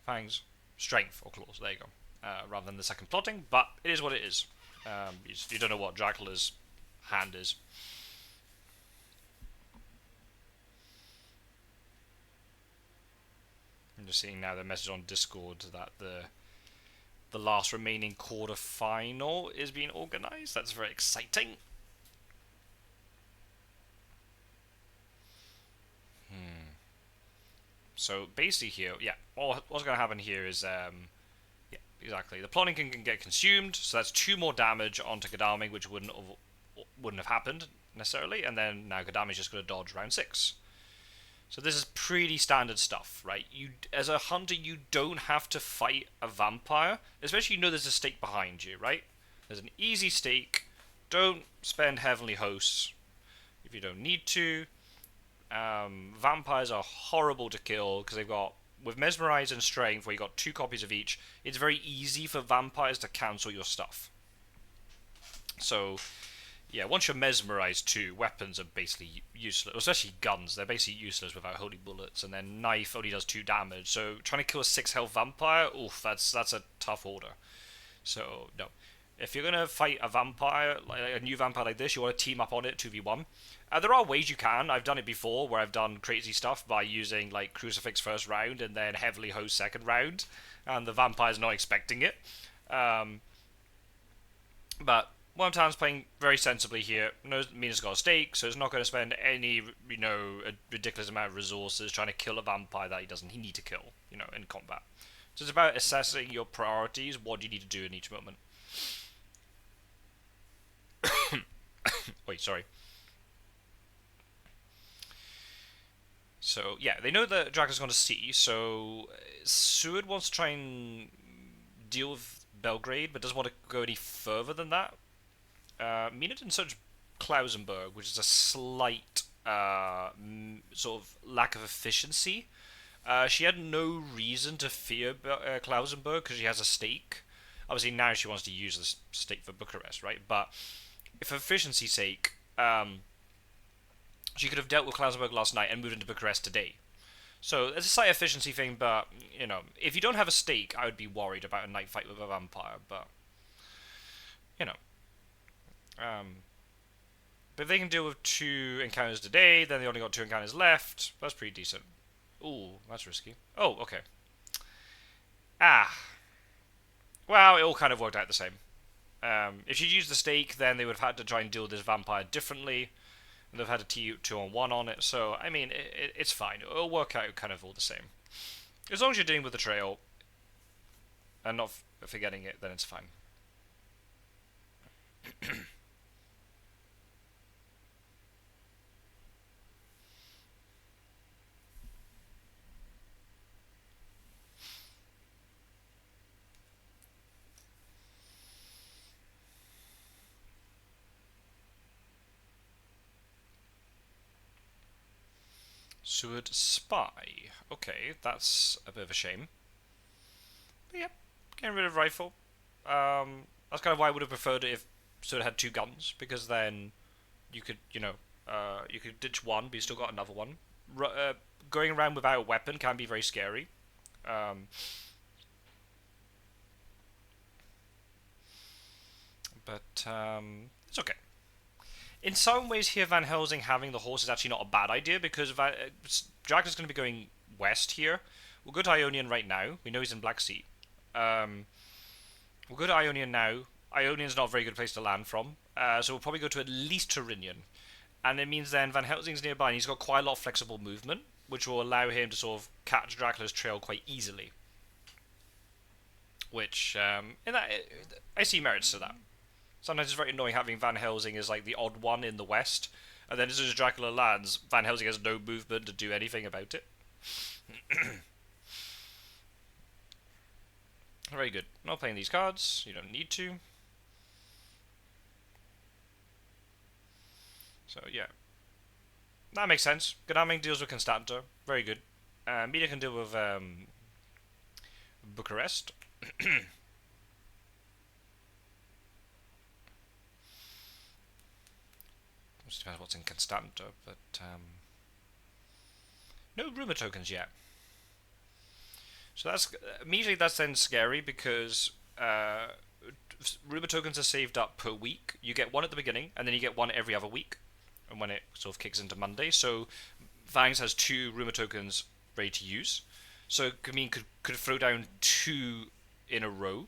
Fangs, strength or claws, there you go. Rather than the second plotting, but it is what it is. You don't know what Dracula's hand is. I'm just seeing now the message on Discord that the last remaining quarter final is being organised. That's very exciting. So basically here, yeah, what's going to happen here is, yeah, exactly. The plotting can get consumed, so that's 2 more damage onto Godalming, which wouldn't have happened necessarily, and then now Godalming's just going to dodge round 6. So this is pretty standard stuff, right? You, as a hunter, you don't have to fight a vampire, especially you know there's a stake behind you, right? There's an easy stake. Don't spend heavenly hosts if you don't need to. Vampires are horrible to kill because they've got, with Mesmerize and Strength, where you got 2 copies of each, it's very easy for vampires to cancel your stuff. So, yeah, once you're Mesmerized too, weapons are basically useless, especially guns. They're basically useless without holy bullets, and then knife only does 2 damage. So trying to kill a 6 health vampire, oof, that's a tough order. So no, if you're gonna fight a vampire, like a new vampire like this, you want to team up on it 2v1. There are ways you can. I've done it before, where I've done crazy stuff by using like Crucifix first round and then Heavily Host second round, and the vampire's not expecting it. But Wyrmtalon's playing very sensibly here. Knows Mina's got a stake, so he's not going to spend any, a ridiculous amount of resources trying to kill a vampire that he need to kill, in combat. So it's about assessing your priorities, what you need to do in each moment. Wait, sorry. So, yeah, they know that Dracula's going to see, so Seward wants to try and deal with Belgrade, but doesn't want to go any further than that. Mina didn't search Klausenberg, which is a slight sort of lack of efficiency. She had no reason to fear Klausenberg because she has a stake. Obviously, now she wants to use the stake for Bucharest, right? But for efficiency's sake, she could have dealt with Klausenberg last night and moved into Bucharest today. So it's a slight efficiency thing, but, if you don't have a stake, I would be worried about a night fight with a vampire, but, but if they can deal with 2 encounters today, then they only got 2 encounters left. That's pretty decent. Ooh, that's risky. Oh, okay. Well, it all kind of worked out the same. If she'd used the stake, then they would have had to try and deal with this vampire differently. And they've had a 2-on-1 on it, so, I mean, it's fine. It'll work out kind of all the same. As long as you're dealing with the trail and not forgetting it, then it's fine. Seward Spy. Okay, that's a bit of a shame. But yeah, getting rid of rifle. That's kind of why I would have preferred it if Seward had 2 guns, because then you could, you could ditch one, but you still got another one. Going around without a weapon can be very scary. But it's okay. In some ways, here Van Helsing having the horse is actually not a bad idea because Dracula's going to be going west here. We'll go to Ionian right now. We know he's in Black Sea. We'll go to Ionian now. Ionian's not a very good place to land from, so we'll probably go to at least Tyrrhenian. And it means then Van Helsing's nearby and he's got quite a lot of flexible movement, which will allow him to sort of catch Dracula's trail quite easily. Which, in that, I see merits to that. Sometimes it's very annoying having Van Helsing as like the odd one in the west, and then as soon as Dracula lands, Van Helsing has no movement to do anything about it. Very good. Not playing these cards. You don't need to. So yeah, that makes sense. Gadaming deals with Constanta. Very good. Media can deal with Bucharest. Just depends what's in Constanta, but no rumor tokens yet. So that's immediately that's then scary because rumor tokens are saved up per week. You get one at the beginning, and then you get one every other week, and when it sort of kicks into Monday. So Fangs has 2 rumor tokens ready to use. So I mean could throw down 2 in a row,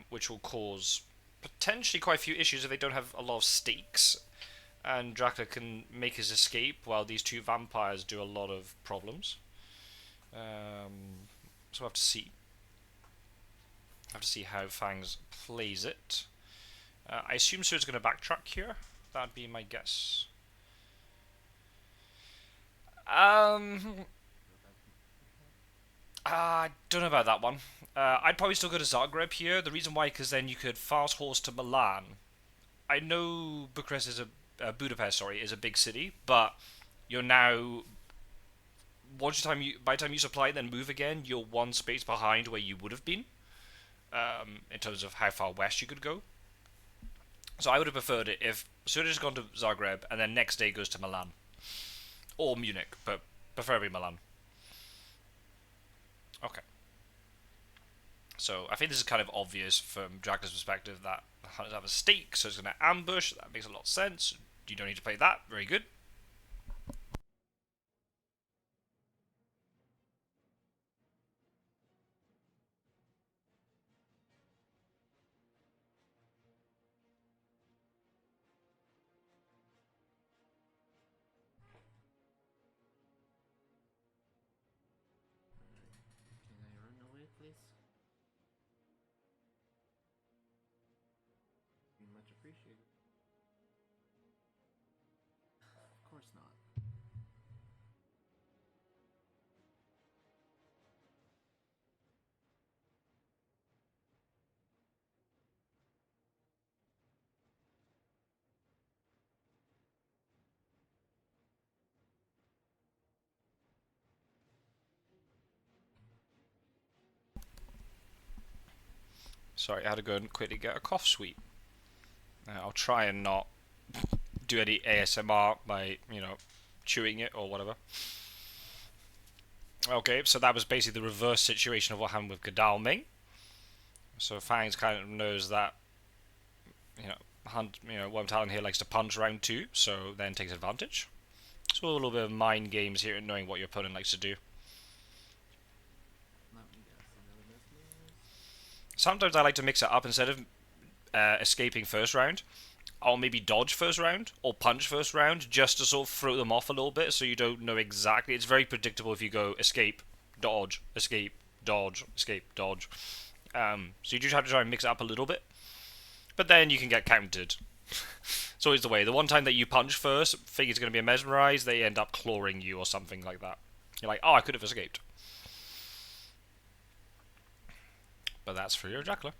which will cause potentially quite a few issues if they don't have a lot of stakes. And Dracula can make his escape while these 2 vampires do a lot of problems. So we'll have to see. Have to see how Fangs plays it. I assume Sir's going to backtrack here. That'd be my guess. I don't know about that one. I'd probably still go to Zagreb here. The reason why, because then you could fast horse to Milan. I know Bucharest is Budapest, sorry, is a big city, but you're now by the time you supply then move again, you're 1 space behind where you would have been. In terms of how far west you could go. So I would have preferred it if Suda had gone to Zagreb and then next day goes to Milan. Or Munich, but preferably Milan. Okay. So I think this is kind of obvious from Dracula's perspective that hunters have a stake, so it's going to ambush. That makes a lot of sense. You don't need to play that. Very good. Can I run away, please? Be much appreciated. Of course not. Sorry, I had to go and quickly get a cough sweet. I'll try and not do any ASMR by, chewing it or whatever. Okay, so that was basically the reverse situation of what happened with Godalming. So Fangs kind of knows that, Wyrmtalon here likes to punch round 2, so then takes advantage. So a little bit of mind games here and knowing what your opponent likes to do. Let me guess. Another mesmerize. Sometimes I like to mix it up instead of escaping first round. I'll maybe dodge first round or punch first round just to sort of throw them off a little bit so you don't know exactly. It's very predictable if you go escape, dodge, escape, dodge, escape, dodge. So you just have to try and mix it up a little bit. But then you can get countered. It's always the way. The one time that you punch first, think it's going to be a mesmerize, they end up clawing you or something like that. You're like, oh, I could have escaped. But that's Fury of Dracula.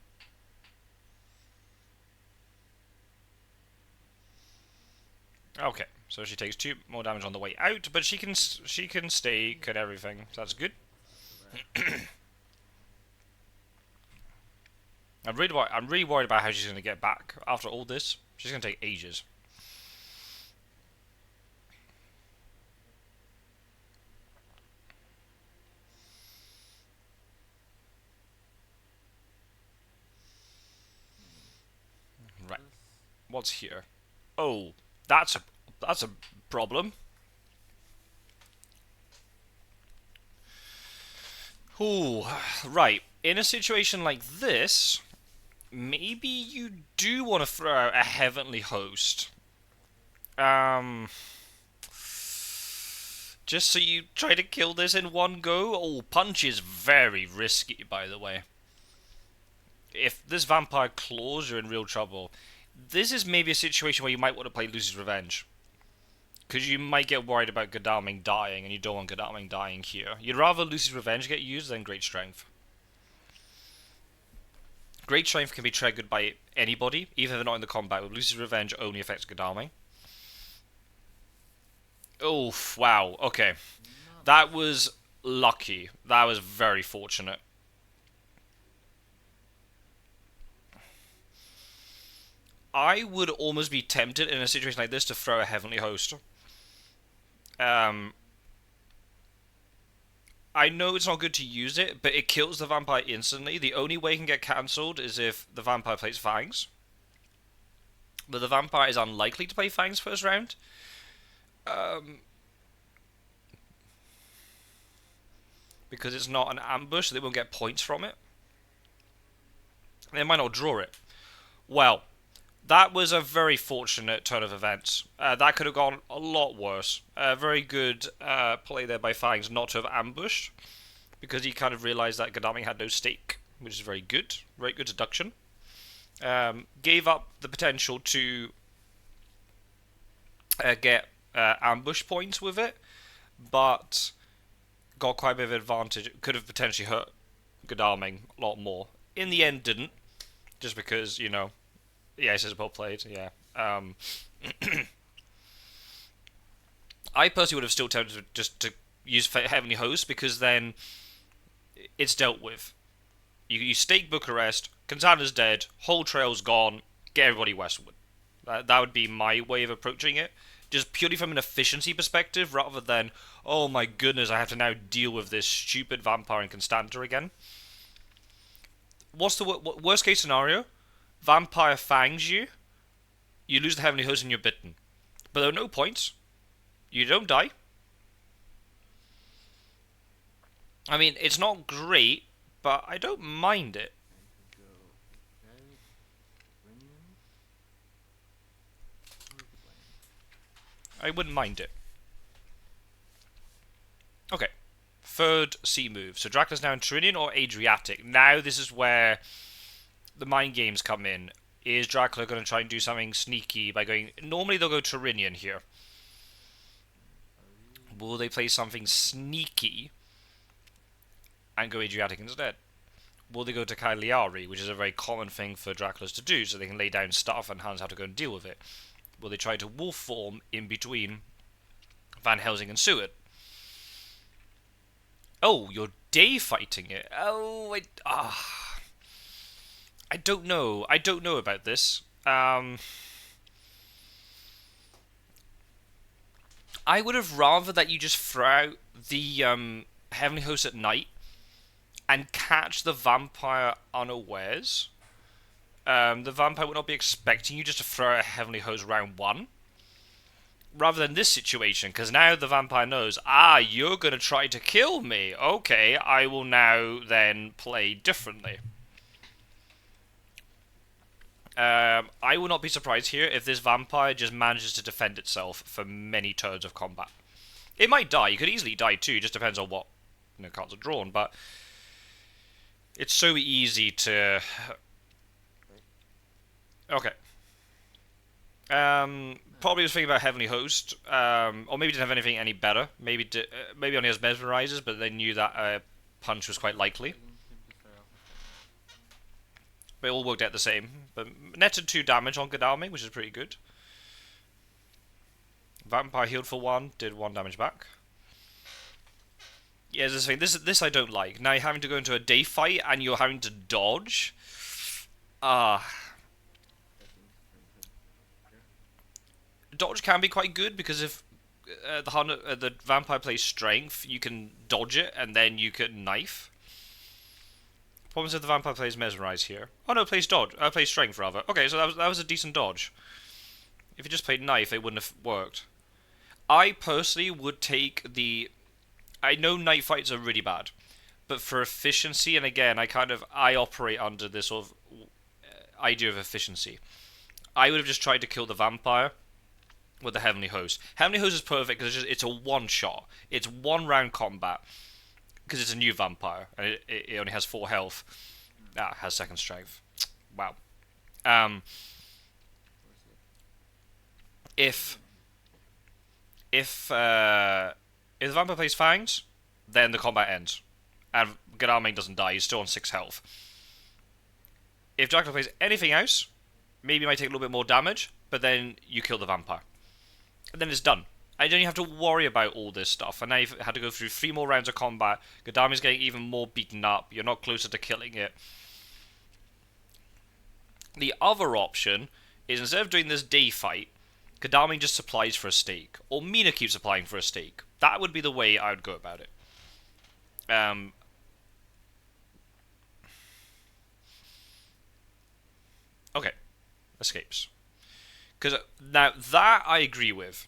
Okay, so she takes 2 more damage on the way out, but she can stake and everything, so that's good. I'm really worried about how she's going to get back after all this. She's going to take ages. Right. this? What's here? Oh, that's a problem. Ooh, right. In a situation like this, maybe you do want to throw out a heavenly host. Just so you try to kill this in one go. Oh, punch is very risky, by the way. If this vampire claws, you're in real trouble. This is maybe a situation where you might want to play Lucy's Revenge. Because you might get worried about Godalming dying, and you don't want Godalming dying here. You'd rather Lucy's Revenge get used than Great Strength. Great Strength can be triggered by anybody, even if they're not in the combat. With Lucy's Revenge only affects Godalming. Oh, wow. Okay. Not That was lucky. That was very fortunate. I would almost be tempted in a situation like this to throw a Heavenly Host. I know it's not good to use it, but it kills the vampire instantly. The only way it can get cancelled is if the vampire plays Fangs. But the vampire is unlikely to play Fangs first round. Because it's not an ambush, so they won't get points from it. They might not draw it. Well, that was a very fortunate turn of events. That could have gone a lot worse. Very good play there by Fangs not to have ambushed, because he kind of realised that Godalming had no stake, which is very good. Very good deduction. Gave up the potential to get ambush points with it, but got quite a bit of advantage. Could have potentially hurt Godalming a lot more. In the end, didn't. Just because, you know, yeah, it's well played, yeah. I personally would have still tempted just to use Heavenly Host, because then it's dealt with. You stake Bucharest, Kanzana's dead, whole trail's gone, get everybody westward. That would be my way of approaching it. Just purely from an efficiency perspective, rather than, oh my goodness, I have to now deal with this stupid vampire in Constanta again. What's the worst case scenario? Vampire fangs you. You lose the Heavenly Host and you're bitten. But there are no points. You don't die. I mean, it's not great, but I don't mind it. I could go red, Rinian. What is the plan? I wouldn't mind it. Okay. Third C move. So Dracula's now in Tyrrhenian or Adriatic. Now this is where the mind games come in. Is Dracula going to try and do something sneaky by going... Normally they'll go Tyrrhenian here. Will they play something sneaky and go Adriatic instead? Will they go to Cagliari, which is a very common thing for Draculas to do, so they can lay down stuff and Hans have to go and deal with it? Will they try to wolf form in between Van Helsing and Seward? Oh, you're day fighting it. Oh, I don't know. I don't know about this. I would have rather that you just throw out the Heavenly Host at night and catch the vampire unawares. The vampire would not be expecting you just to throw out a Heavenly Host round one. Rather than this situation, because now the vampire knows, you're going to try to kill me. Okay, I will now then play differently. I will not be surprised here if this vampire just manages to defend itself for many turns of combat. It might die. You could easily die too. It just depends on what cards are drawn. But it's so easy to... Okay. Probably was thinking about Heavenly Host, or maybe didn't have anything any better. Maybe only has Mesmerizers, but they knew that punch was quite likely. But it all worked out the same. But netted 2 damage on Godalming, which is pretty good. Vampire healed for 1, did 1 damage back. Yeah, this I don't like. Now you're having to go into a day fight and you're having to dodge. Dodge can be quite good, because if the vampire plays strength, you can dodge it and then you can knife. Problems if the vampire plays mesmerize here. Oh no, plays dodge. Plays strength rather. Okay, so that was a decent dodge. If you just played knife, it wouldn't have worked. I personally would take the. I know night fights are really bad, but for efficiency, and again, I operate under this sort of idea of efficiency. I would have just tried to kill the vampire with the Heavenly Host. Heavenly Host is perfect because it's a one shot. It's one round combat because it's a new vampire and it only has 4 health. Ah, has 2nd strength. Wow. If the vampire plays Fangs, then the combat ends, and Godalming doesn't die. He's still on 6 health. If Dracula plays anything else, maybe you might take a little bit more damage, but then you kill the vampire, and then it's done. I don't even have to worry about all this stuff. And now you've had to go through 3 more rounds of combat. Godalming's getting even more beaten up. You're not closer to killing it. The other option is instead of doing this day fight, Godalming just supplies for a stake, or Mina keeps supplying for a stake. That would be the way I would go about it. Okay, escapes. Because now that I agree with.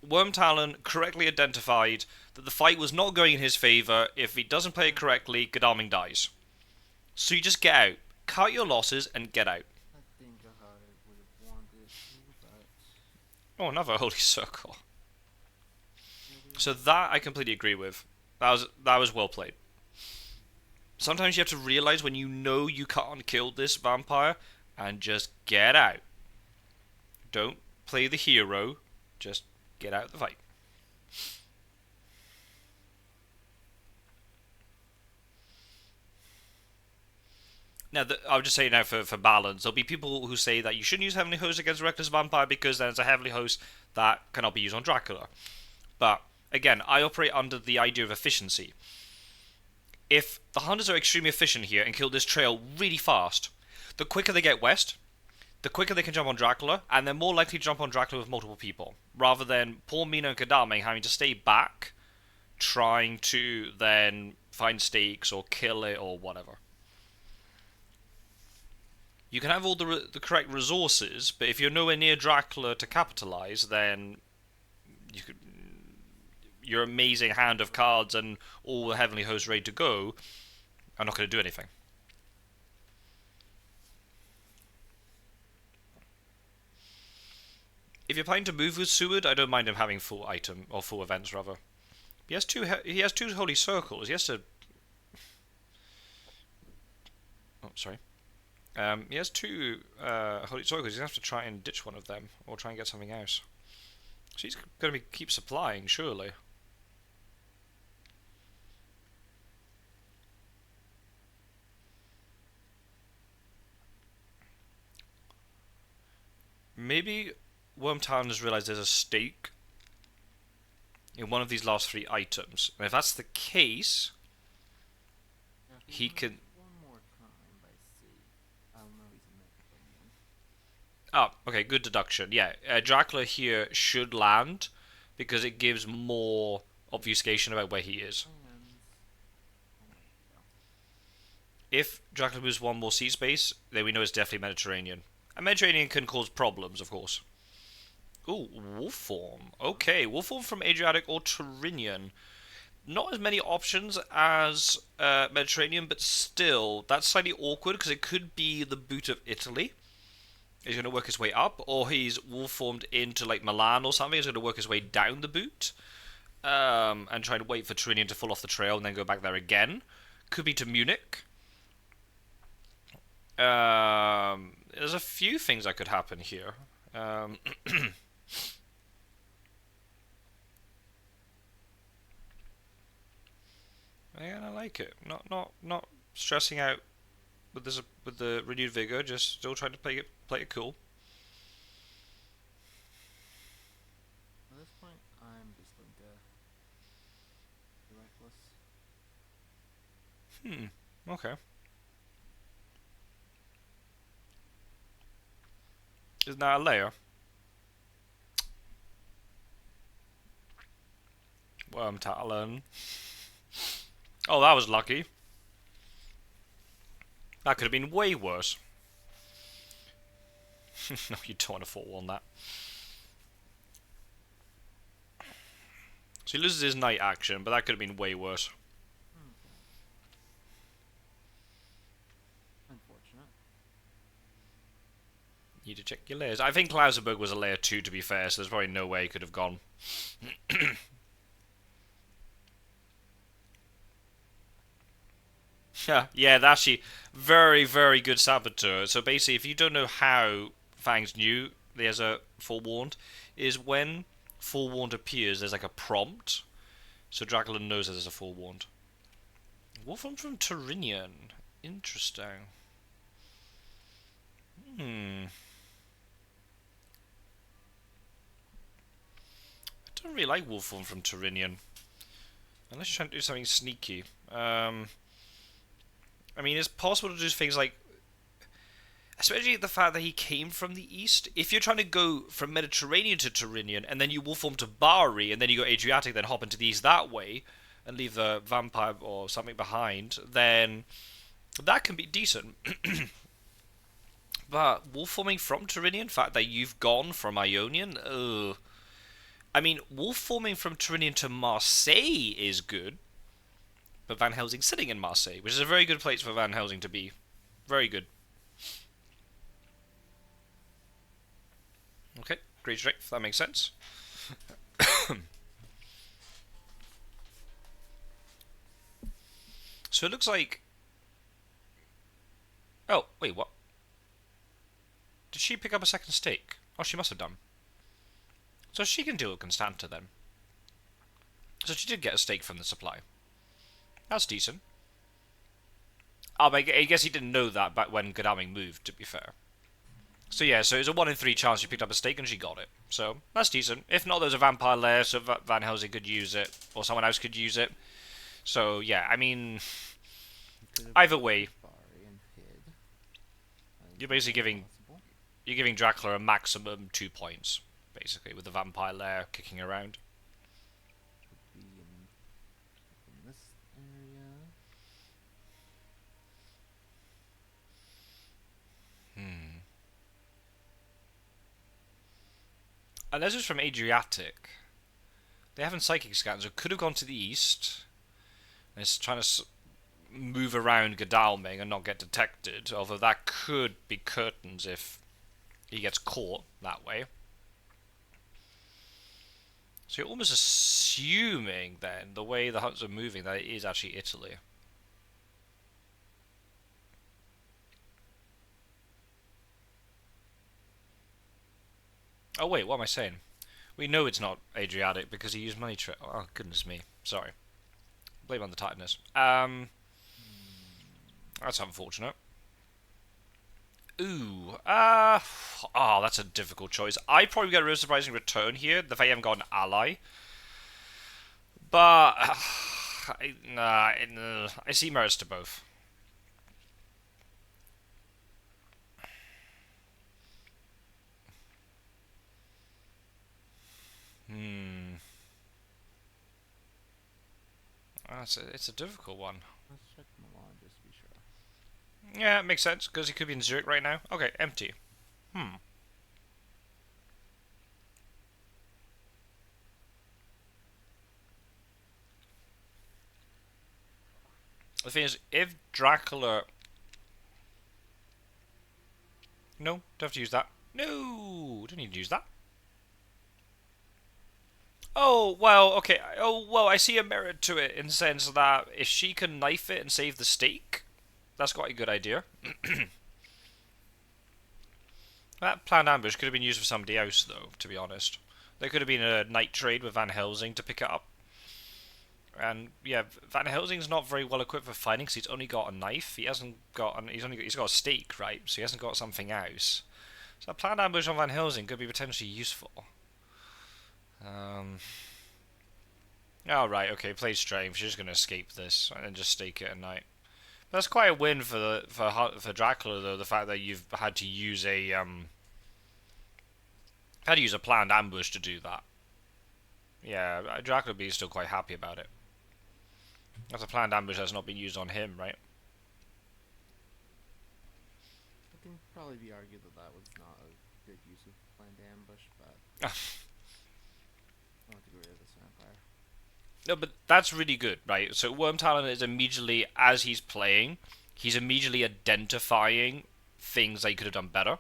Wyrmtalon correctly identified that the fight was not going in his favour. If he doesn't play it correctly, Godalming dies. So you just get out. Cut your losses and get out. I think I would have wanted to, but Oh, another holy circle. So that I completely agree with. That was well played. Sometimes you have to realise when you know you can't kill this vampire and just get out. Don't play the hero, just get out of the fight. Now, I'll just say now for balance, there'll be people who say that you shouldn't use Heavenly Host against a Reckless Vampire because then it's a Heavenly Host that cannot be used on Dracula. But, again, I operate under the idea of efficiency. If the hunters are extremely efficient here and kill this trail really fast, the quicker they get west, the quicker they can jump on Dracula, and they're more likely to jump on Dracula with multiple people, rather than poor Mina and Godalming having to stay back, trying to then find stakes or kill it or whatever. You can have all the correct resources, but if you're nowhere near Dracula to capitalize, then your amazing hand of cards and all the Heavenly Hosts ready to go are not going to do anything. If you're planning to move with Seward, I don't mind him having full item or full events rather. He has two holy circles. He has to. Oh, sorry. He has 2 holy circles. He's gonna have to try and ditch one of them or try and get something else. So he's gonna keep supplying, surely. Maybe Wyrmtalon has realised there's a stake in one of these last 3 items. And if that's the case, he can. one more time by sea. I don't know he's a mech. Oh, okay, good deduction. Yeah, Dracula here should land because it gives more obfuscation about where he is. If Dracula moves 1 more sea space, then we know it's definitely Mediterranean. And Mediterranean can cause problems, of course. Ooh, wolf form. Okay, wolf form from Adriatic or Tyrrhenian. Not as many options as Mediterranean, but still, that's slightly awkward because it could be the boot of Italy. He's going to work his way up, or he's wolf formed into like Milan or something. He's going to work his way down the boot and try to wait for Tyrrhenian to fall off the trail and then go back there again. Could be to Munich. There's a few things that could happen here. Yeah, I like it. Not stressing out with this with the renewed vigor. Just still trying to play it cool. At this point, I'm just going to be reckless. Okay. Isn't that a layer? Wyrmtalon. Oh, that was lucky. That could have been way worse. No, you don't want to forewarn that. So he loses his knight action, but that could have been way worse. Okay. Unfortunate. Need to check your layers. I think Klausenberg was a layer 2 to be fair, so there's probably no way he could have gone. Yeah, that's actually very, very good saboteur. So basically, if you don't know how Fangs knew there's a forewarned, is when forewarned appears, there's like a prompt. So Dracula knows that there's a forewarned. Wolfram from Turinian. Interesting. I don't really like Wolfram from Turinian. Unless you're trying to do something sneaky. I mean, it's possible to do things like, especially the fact that he came from the east. If you're trying to go from Mediterranean to Turinian, and then you Wolfram to Bari, and then you go Adriatic, then hop into the east that way, and leave the vampire or something behind, then that can be decent. But Wolframing from Turinian, the fact that you've gone from Ionian, ugh. I mean, Wolframing from Turinian to Marseille is good, but Van Helsing sitting in Marseille, which is a very good place for Van Helsing to be. Very good. Okay, great strength, that makes sense. So it looks like... Oh, wait, what? Did she pick up a second stake? Oh, she must have done. So she can deal with Constanta then. So she did get a stake from the supply. That's decent. Oh, but I guess he didn't know that back when Godalming moved, to be fair. So yeah, so it was a 1 in 3 chance she picked up a stake and she got it. So that's decent. If not, there's a vampire lair, so Van Helsing could use it, or someone else could use it. So yeah, I mean, either way, you're basically giving Dracula a maximum 2 points, basically, with the vampire lair kicking around. Would be in this area. Unless it's from Adriatic. They haven't psychic scans, so it could have gone to the east. And it's trying to move around Godalming and not get detected, although that could be curtains if he gets caught that way. So you're almost assuming then, the way the hunts are moving, that it is actually Italy. Oh wait, what am I saying? We know it's not Adriatic because he used money trick. Oh goodness me, sorry. Blame on the tightness. That's unfortunate. Ooh, oh, that's a difficult choice. I probably get a real surprising return here. The fact you haven't got an ally, but I see merits to both. It's a difficult one. Let's check Milan just to be sure. Yeah, it makes sense, because he could be in Zurich right now. Okay, empty. The thing is, if Dracula... No, don't have to use that. No, don't need to use that. Oh, well, okay. Oh, well, I see a merit to it in the sense that if she can knife it and save the stake, that's quite a good idea. That planned ambush could have been used for somebody else, though, to be honest. There could have been a night trade with Van Helsing to pick it up. And yeah, Van Helsing's not very well equipped for fighting because he's only got a knife. He hasn't got he's got a stake, right? So he hasn't got something else. So a planned ambush on Van Helsing could be potentially useful. Oh right, okay, play strength. She's just gonna escape this and then just stake it at night. But that's quite a win for Dracula though. The fact that you've had to use a planned ambush to do that. Yeah, Dracula would be still quite happy about it. That's a planned ambush that's not been used on him, right? probably be argued that that was not a good use of planned ambush, but I want to get rid of this vampire. No, but that's really good, right? So Wyrmtalon is immediately, as he's playing, he's immediately identifying things that he could have done better.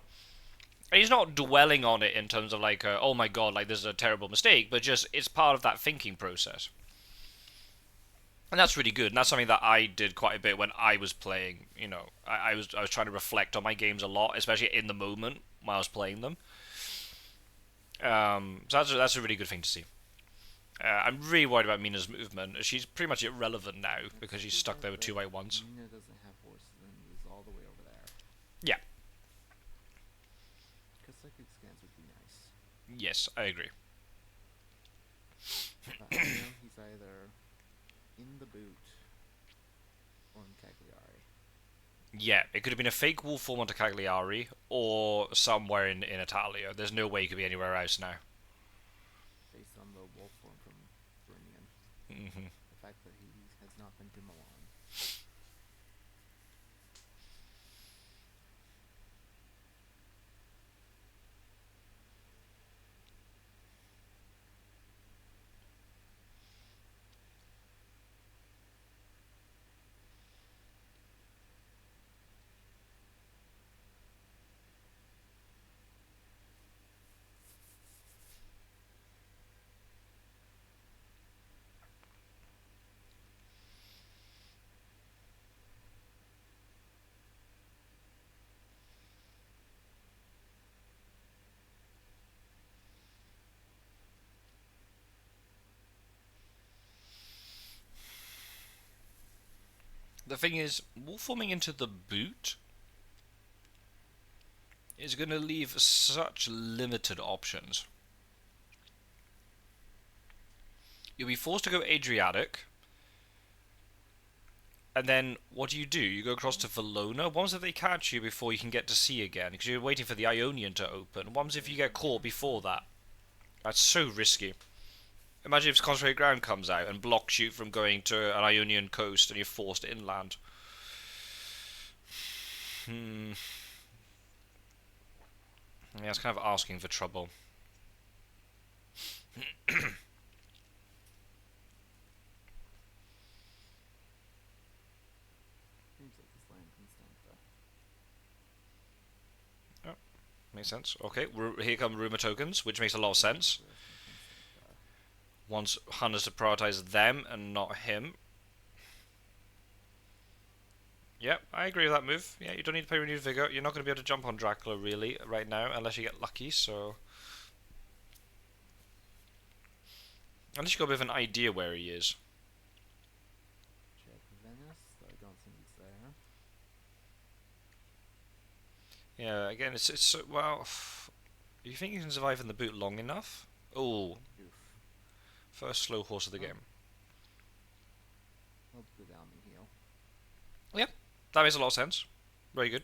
And he's not dwelling on it in terms of like, oh my god, like this is a terrible mistake, but just it's part of that thinking process. And that's really good, and that's something that I did quite a bit when I was playing. You know, I was trying to reflect on my games a lot, especially in the moment while I was playing them. So that's a really good thing to see. I'm really worried about Mina's movement. She's pretty much irrelevant now because she's stuck there with 2x1s. Mina doesn't have horses and is all the way over there. Yeah. Because psychic scans would be nice. Yes, I agree. But he's either in the boot or in Cagliari. Yeah, it could have been a fake wolf form onto Cagliari or somewhere in Italia. There's no way it could be anywhere else now. Based on the wolf form from Birmingham. Mm-hmm. The fact that he has not been to Milan. The thing is, wolf forming into the boot is going to leave such limited options. You'll be forced to go Adriatic, and then what do? You go across to Valona. What if they catch you before you can get to sea again? Because you're waiting for the Ionian to open. What if you get caught before that? That's so risky. Imagine if concentrated ground comes out and blocks you from going to an Ionian coast and you're forced inland. Yeah, it's kind of asking for trouble. Seems like this land constant. Oh, makes sense. Okay, here come rumour tokens, which makes a lot of sense. Wants hunters to prioritise them and not him. Yep, I agree with that move. Yeah, you don't need to pay renewed vigor. You're not going to be able to jump on Dracula really right now unless you get lucky. So, unless you got a bit of an idea where he is. Check Venice. I don't think it's there. Yeah, again, it's well. You think you can survive in the boot long enough? Oh, first slow horse of the game. I'll go down and heal. Yep, that makes a lot of sense. Very good.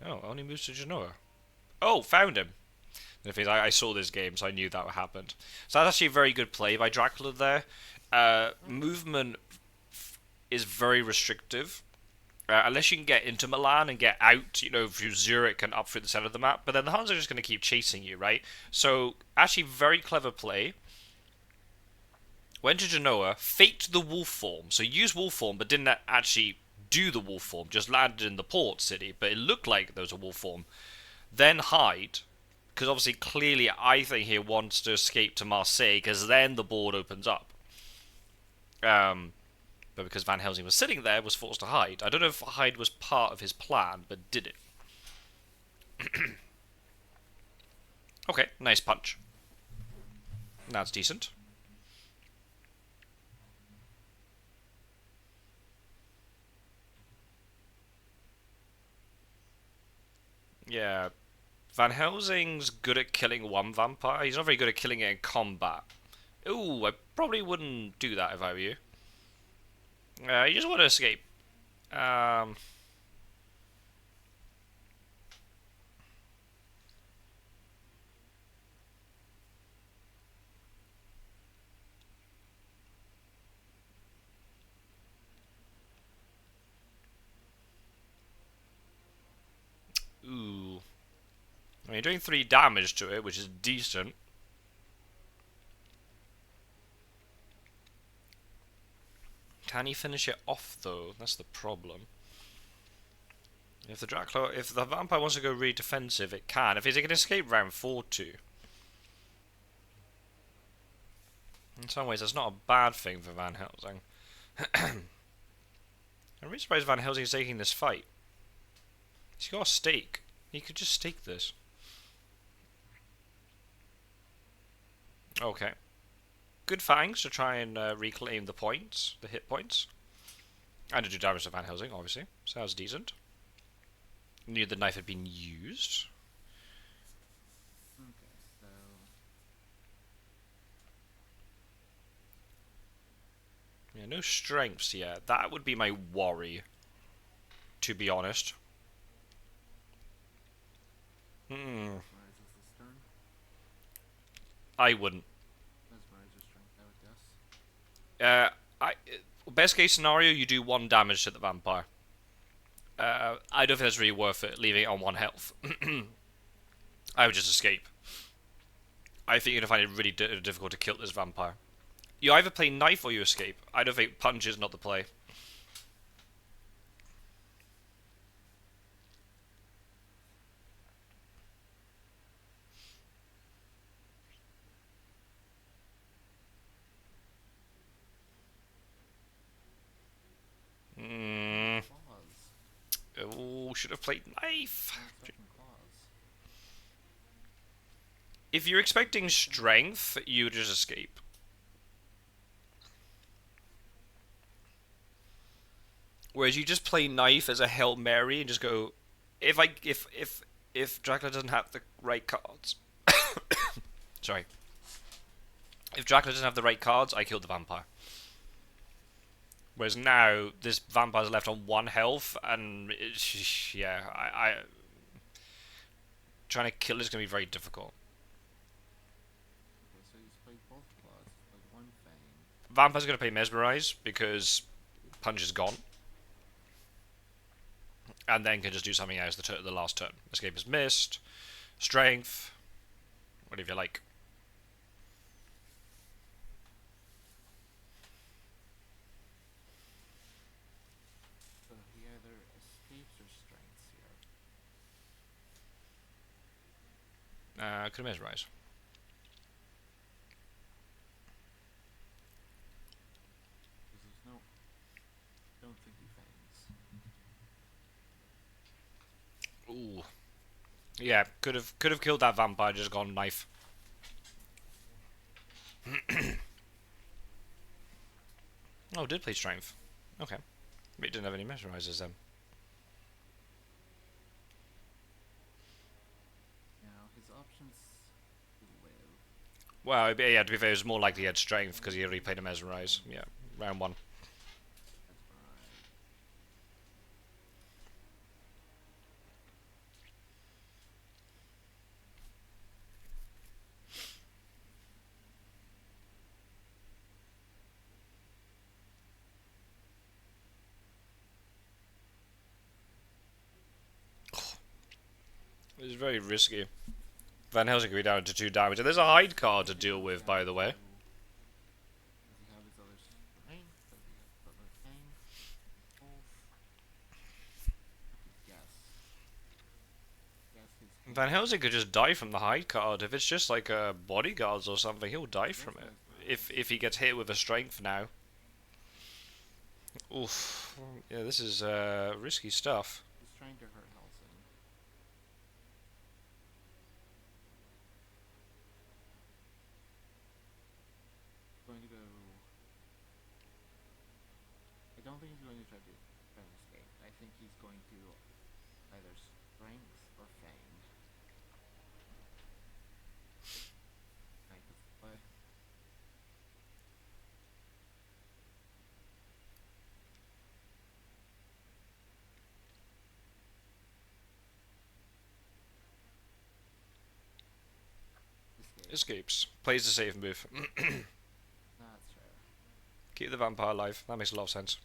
Oh, only moves to Genoa. Oh, found him. The thing is, I saw this game, so I knew that happened. So that's actually a very good play by Dracula there. Movement is very restrictive. Unless you can get into Milan and get out, through Zurich and up through the center of the map. But then the Huns are just going to keep chasing you, right? So, actually, very clever play. Went to Genoa, faked the wolf form. So, used wolf form, but didn't actually do the wolf form. Just landed in the port city. But it looked like there was a wolf form. Then hide. Because obviously, clearly, I think he wants to escape to Marseille. Because then the board opens up. But because Van Helsing was sitting there, was forced to hide. I don't know if hide was part of his plan, but did it. Okay, nice punch. That's decent. Yeah, Van Helsing's good at killing one vampire. He's not very good at killing it in combat. Ooh, I probably wouldn't do that if I were you. You just want to escape. I mean, you're doing 3 damage to it, which is decent. Can he finish it off, though? That's the problem. If the vampire wants to go really defensive, it can. If he can escape round 4-2. In some ways, that's not a bad thing for Van Helsing. I'm really surprised Van Helsing is taking this fight. He's got a stake. He could just stake this. Okay. Good Fangs to try and reclaim the points, the hit points. And to do damage to Van Helsing, obviously. Sounds decent. Knew the knife had been used. Okay, so Yeah, no strengths yet. That would be my worry, to be honest. Mesmerize is this turn. I wouldn't. Mesmerize your strength, I would guess. Best case scenario, you do 1 damage to the vampire. I don't think that's really worth it, leaving it on 1 health. I would just escape. I think you're going to find it really difficult to kill this vampire. You either play knife or you escape. I don't think punch is not the play. Claws. Oh, should have played knife. Second claws. If you're expecting strength, you would just escape. Whereas you just play knife as a Hail Mary and just go, if Dracula doesn't have the right cards, sorry, if Dracula doesn't have the right cards, I kill the vampire. Whereas now this vampire's left on 1 health, and yeah, I trying to kill it is gonna be very difficult. Okay, so he's played both claws. He's played 1 fang. Vampire's gonna play Mesmerize because punch is gone. And then can just do something else the last turn. Escape is missed. Strength. Whatever you like. So he either escapes or strengths here. Could Mesmerize. Because there's no... Don't think he fangs. Ooh. Yeah, could have killed that vampire, just gone knife. Oh, did play strength. Okay. But he didn't have any mesmerizers then. Now, his options live. Well, yeah, to be fair, it was more likely he had strength because he already played a mesmerize. Yeah, round 1. Mesmerize. It was very risky. Van Helsing could be down to 2 damage, and there's a hide card to deal with, by the way. Does he have his other strength? Does he have his other fang? Both. Yes. Yes, his Van Helsing could just die from the hide card. If it's just like bodyguards or something, he'll die from it. If he gets hit with a strength now. Oof. Yeah, this is risky stuff. He's trying to hurt Helsing. Going to go... I don't think he's going to try to escape. I think he's going to either strength or fang. Knife is the play. Escape. Escapes. Plays the safe move. That's fair. Keep the vampire alive. That makes a lot of sense.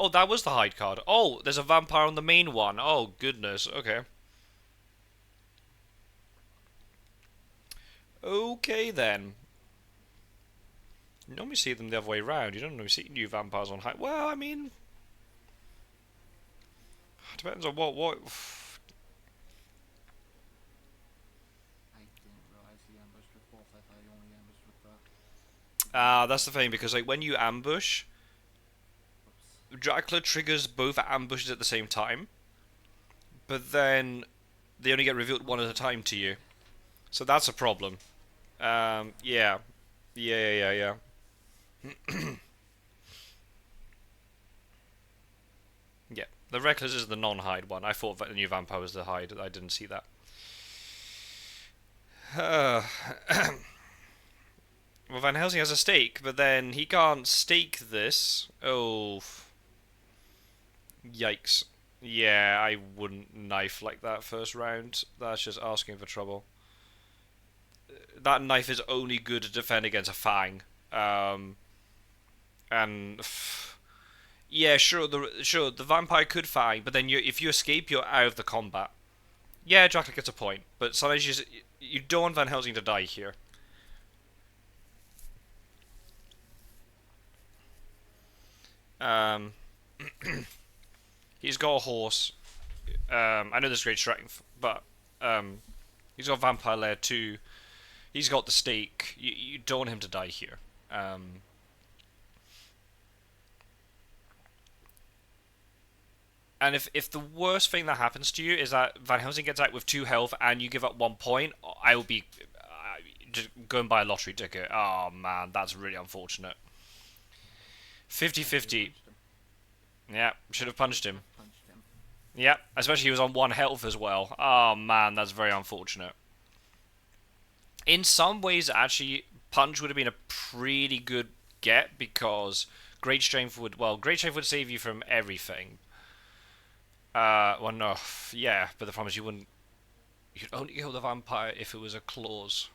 Oh, that was the hide card. Oh, there's a vampire on the main one. Oh, goodness. Okay. Okay, then. You normally see them the other way around. You don't normally see new vampires on hide. Well, I mean... Depends on what... I didn't realize he ambushed with both. I thought he only ambushed with the. That's the thing, because like when you ambush, Oops. Dracula triggers both ambushes at the same time, but then they only get revealed one at a time to you. So that's a problem. Yeah. Yeah. Yeah. The Reckless is the non-hide one. I thought that the new vampire was the hide. I didn't see that. Well, Van Helsing has a stake, but then he can't stake this. Oh. Yikes. Yeah, I wouldn't knife like that first round. That's just asking for trouble. That knife is only good to defend against a Fang. And yeah, sure, the vampire could Fang, but then if you escape, you're out of the combat. Yeah, Dracula gets a point, but sometimes you don't want Van Helsing to die here. Um, he's got a horse. I know there's great strength, but he's got Vampire Lair too. He's got the stake. You don't want him to die here. And if the worst thing that happens to you is that Van Helsing gets out with 2 health and you give up 1 point, I will be just go and buy a lottery ticket. Oh man, that's really unfortunate. 50-50. Yeah, should have punched him. Yeah, especially he was on 1 health as well. Oh man, that's very unfortunate. In some ways, actually, punch would have been a pretty good get because great strength would save you from everything. Well, no, yeah, but the problem is you'd only kill the vampire if it was a claws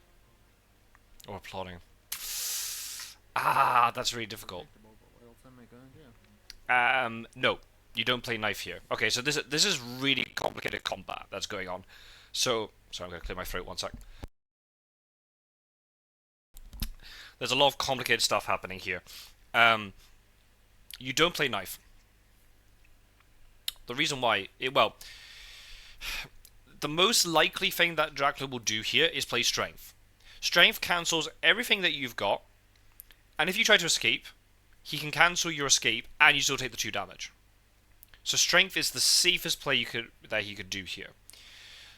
or a plotting. Ah, that's really difficult. No, you don't play knife here. Okay, so this is really complicated combat that's going on. So, sorry, I'm gonna clear my throat 1 sec. There's a lot of complicated stuff happening here. You don't play knife. The reason why, the most likely thing that Dracula will do here is play strength. Strength cancels everything that you've got, and if you try to escape, he can cancel your escape, and you still take the 2 damage. So strength is the safest play that he could do here.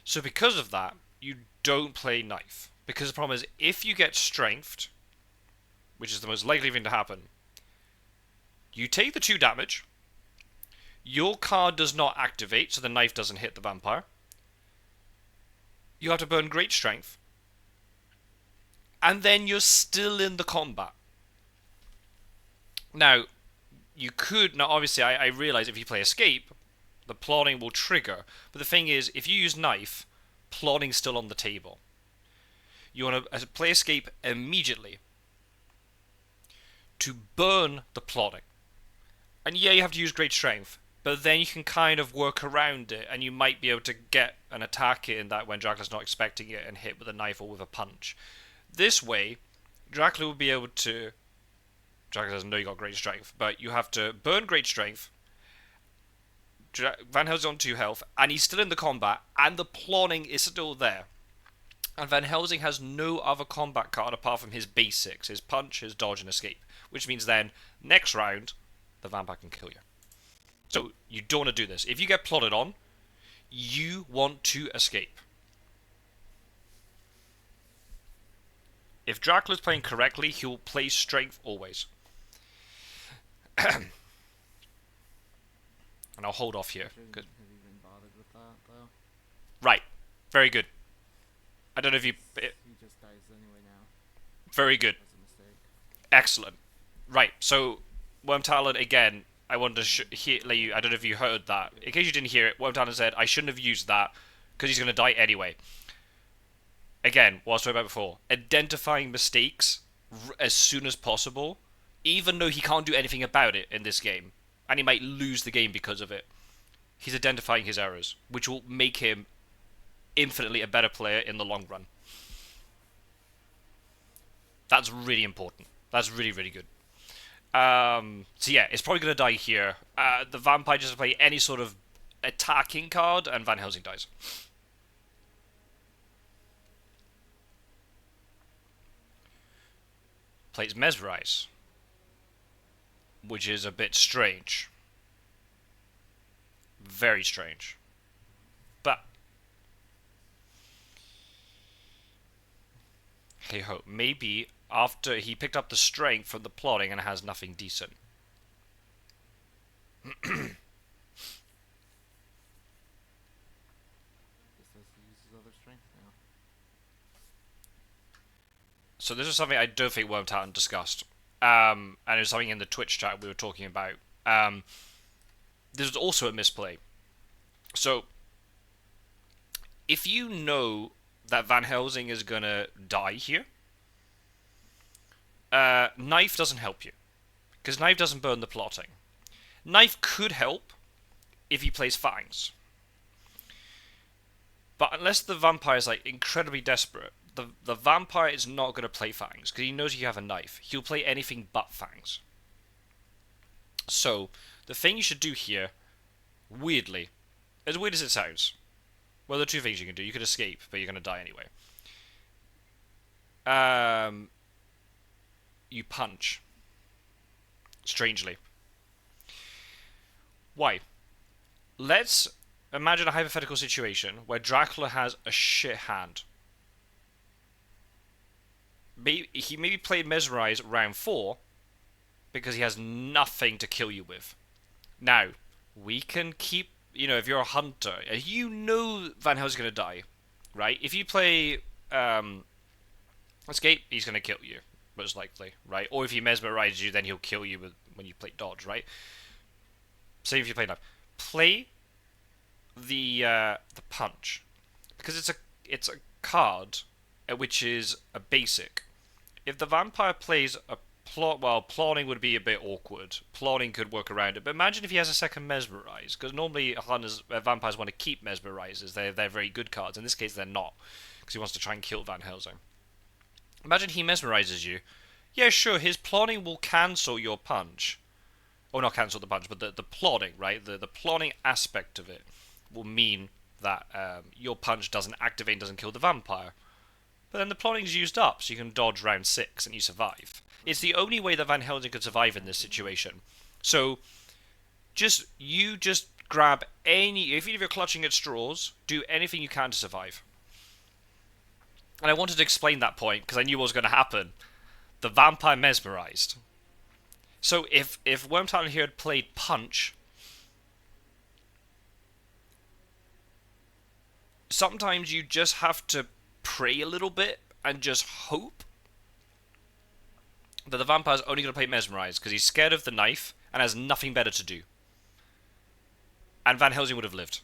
So because of that, you don't play knife. Because the problem is, if you get strengthed, which is the most likely thing to happen, you take the 2 damage, your card does not activate, so the knife doesn't hit the vampire. You have to burn great strength, and then you're still in the combat. Now, obviously I realize if you play escape, the plotting will trigger, but the thing is, if you use knife, plotting's still on the table. You want to play escape immediately to burn the plotting. And yeah, you have to use great strength, but then you can kind of work around it, and you might be able to get an attack in that when Dracula's not expecting it and hit with a knife or with a punch. This way, Dracula will be able to... Dracula doesn't know you got great strength, but you have to burn great strength. Van Helsing's on 2 health, and he's still in the combat, and the plotting is still there. And Van Helsing has no other combat card apart from his basics, his punch, his dodge, and escape. Which means then, next round, the vampire can kill you. So, you don't want to do this. If you get plotted on, you want to escape. If Dracula's playing correctly, he'll play strength always. And I'll hold off here. Have you been bothered with that, though? Right. Very good. I don't know if you... He just dies anyway now. Very good. That's a mistake. Excellent. Right, so Wyrmtalon, again, I wanted to let you... I don't know if you heard that. In case you didn't hear it, Wyrmtalon said, I shouldn't have used that, because he's going to die anyway. Again, what I was talking about before. Identifying mistakes as soon as possible, even though he can't do anything about it in this game. and he might lose the game because of it. He's identifying his errors, which will make him infinitely a better player in the long run. That's really important. That's really, really good. So yeah, it's probably going to die here. The vampire just play any sort of attacking card, and Van Helsing dies. Plays Mesmerize, which is a bit strange. Very strange. But hey ho, maybe after he picked up the strength from the plotting and has nothing decent. Just has to use his other strength now. So this is something I don't think Wyrmtalon discussed. And it was something in the Twitch chat we were talking about. This was also a misplay. So, if you know that Van Helsing is gonna die here, Knife doesn't help you. Because Knife doesn't burn the plotting. Knife could help if he plays Fangs. But unless the vampire is like incredibly desperate, the vampire is not going to play Fangs because he knows you have a knife. He'll play anything but Fangs. So the thing you should do here, weirdly, as weird as it sounds, well, there are two things you can do. You could escape, but you're going to die anyway. You punch. Strangely. Why? Let's imagine a hypothetical situation where Dracula has a shit hand. He maybe played Mesmerize round 4 because he has nothing to kill you with. Now, we can keep, if you're a hunter, you know Van Helsing's going to die, right? If you play Escape, he's going to kill you, most likely, right? Or if he mesmerizes you, then he'll kill you when you play Dodge, right? Same if you play Knife. Play the punch, because it's a card which is a basic. If the vampire plays a plot, well, plotting would be a bit awkward. Plotting could work around it, but imagine if he has a second mesmerize, because normally vampires want to keep mesmerizers. They're very good cards. In this case, they're not, because he wants to try and kill Van Helsing. Imagine he mesmerizes you. Yeah, sure, his plotting will cancel your punch. Or not cancel the punch, but the plotting, right? The plotting aspect of it will mean that your punch doesn't activate and doesn't kill the vampire. But then the plotting's used up, so you can dodge round 6 and you survive. It's the only way that Van Helsing could survive in this situation. So, just grab any... If you're clutching at straws, do anything you can to survive. And I wanted to explain that point, because I knew what was going to happen. The vampire mesmerized. So, if Wyrmtalon here had played Punch... Sometimes you just have to pray a little bit and just hope that the vampire's only going to play Mesmerize because he's scared of the knife and has nothing better to do. And Van Helsing would have lived.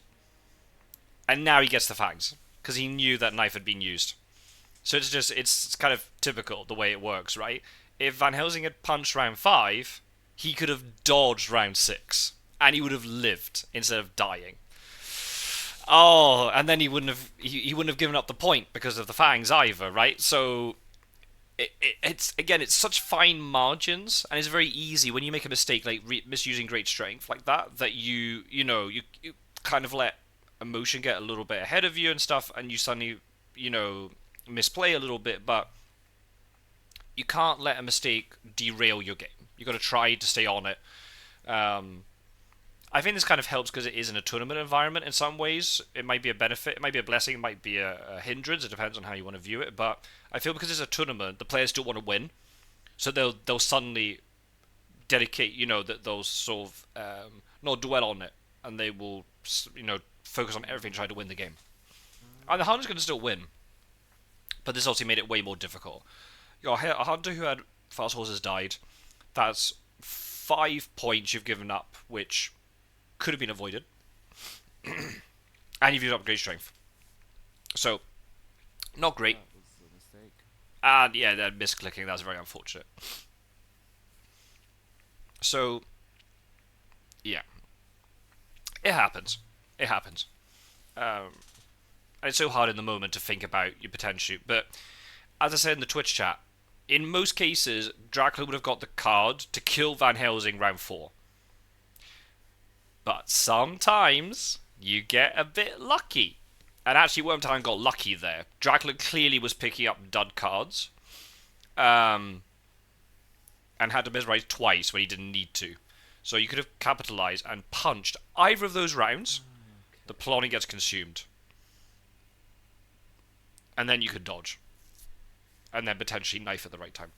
And now he gets the Fangs because he knew that knife had been used. So it's kind of typical the way it works, right? If Van Helsing had punched round 5, he could have dodged round 6 and he would have lived instead of dying. Oh, and then he wouldn't have given up the point because of the Fangs either, right? So it's such fine margins, and it's very easy when you make a mistake like misusing great strength like that you kind of let emotion get a little bit ahead of you and stuff, and you suddenly misplay a little bit, but you can't let a mistake derail your game. You got to try to stay on it. I think this kind of helps because it is in a tournament environment in some ways. It might be a benefit, it might be a blessing, it might be a hindrance. It depends on how you want to view it. But I feel because it's a tournament, the players still want to win, so they'll suddenly dedicate, they'll sort of not dwell on it, and they will, focus on everything, try to win the game. And the hunter's going to still win, but this obviously made it way more difficult. A hunter who had fast horses died. That's 5 points you've given up, which could have been avoided. And you've used up great strength. So, not great. That was a mistake. And yeah, that misclicking, that's very unfortunate. So, Yeah, it happens. It happens. And it's so hard in the moment to think about your potential. But as I said in the Twitch chat, in most cases, Dracula would have got the card to kill Van Helsing round 4. But sometimes you get a bit lucky. And actually, Wyrmtalon got lucky there. Dracula clearly was picking up dud cards. And had to mesmerize twice when he didn't need to. So you could have capitalized and punched either of those rounds. The Okay. Poloni gets consumed. And then you could dodge. And then potentially knife at the right time.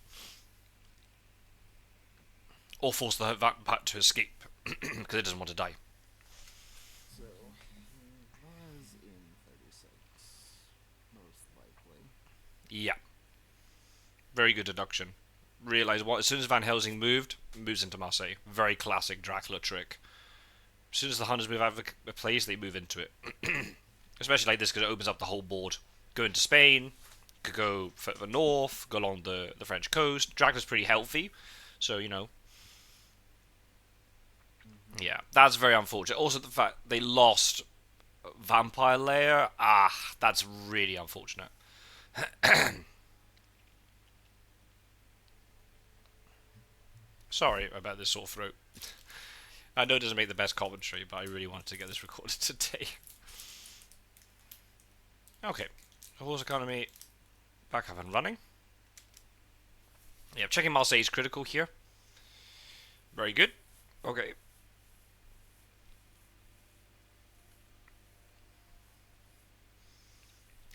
Or force the vampire to escape. Because it doesn't want to die. So he was in 36, most likely. Yeah. Very good deduction. Realize what as soon as Van Helsing moves into Marseille. Very classic Dracula trick. As soon as the hunters move out of a place, they move into it. Especially like this because it opens up the whole board. Go into Spain, could go further north, go along the French coast. Dracula's pretty healthy, so you know. Yeah, that's very unfortunate. Also, the fact they lost Vampire Lair, that's really unfortunate. Sorry about this sore throat. I know it doesn't make the best commentary, but I really wanted to get this recorded today. Okay, Horse Economy back up and running. Yeah, checking Marseille's critical here. Very good. Okay.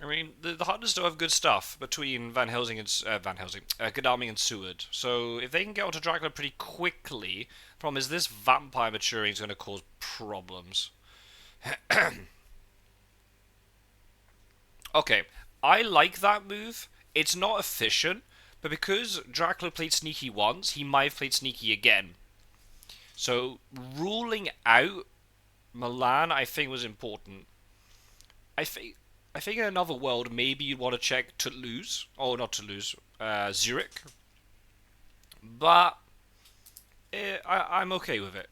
I mean, the Hunters still have good stuff between Van Helsing and Godalming and Seward. So if they can get onto Dracula pretty quickly, the problem is this vampire maturing is going to cause problems. Okay, I like that move. It's not efficient, but because Dracula played sneaky once, he might have played sneaky again. So ruling out Milan, I think, was important. I think in another world, maybe you'd want to check Toulouse. Oh, not Toulouse. Zurich. But I'm okay with it.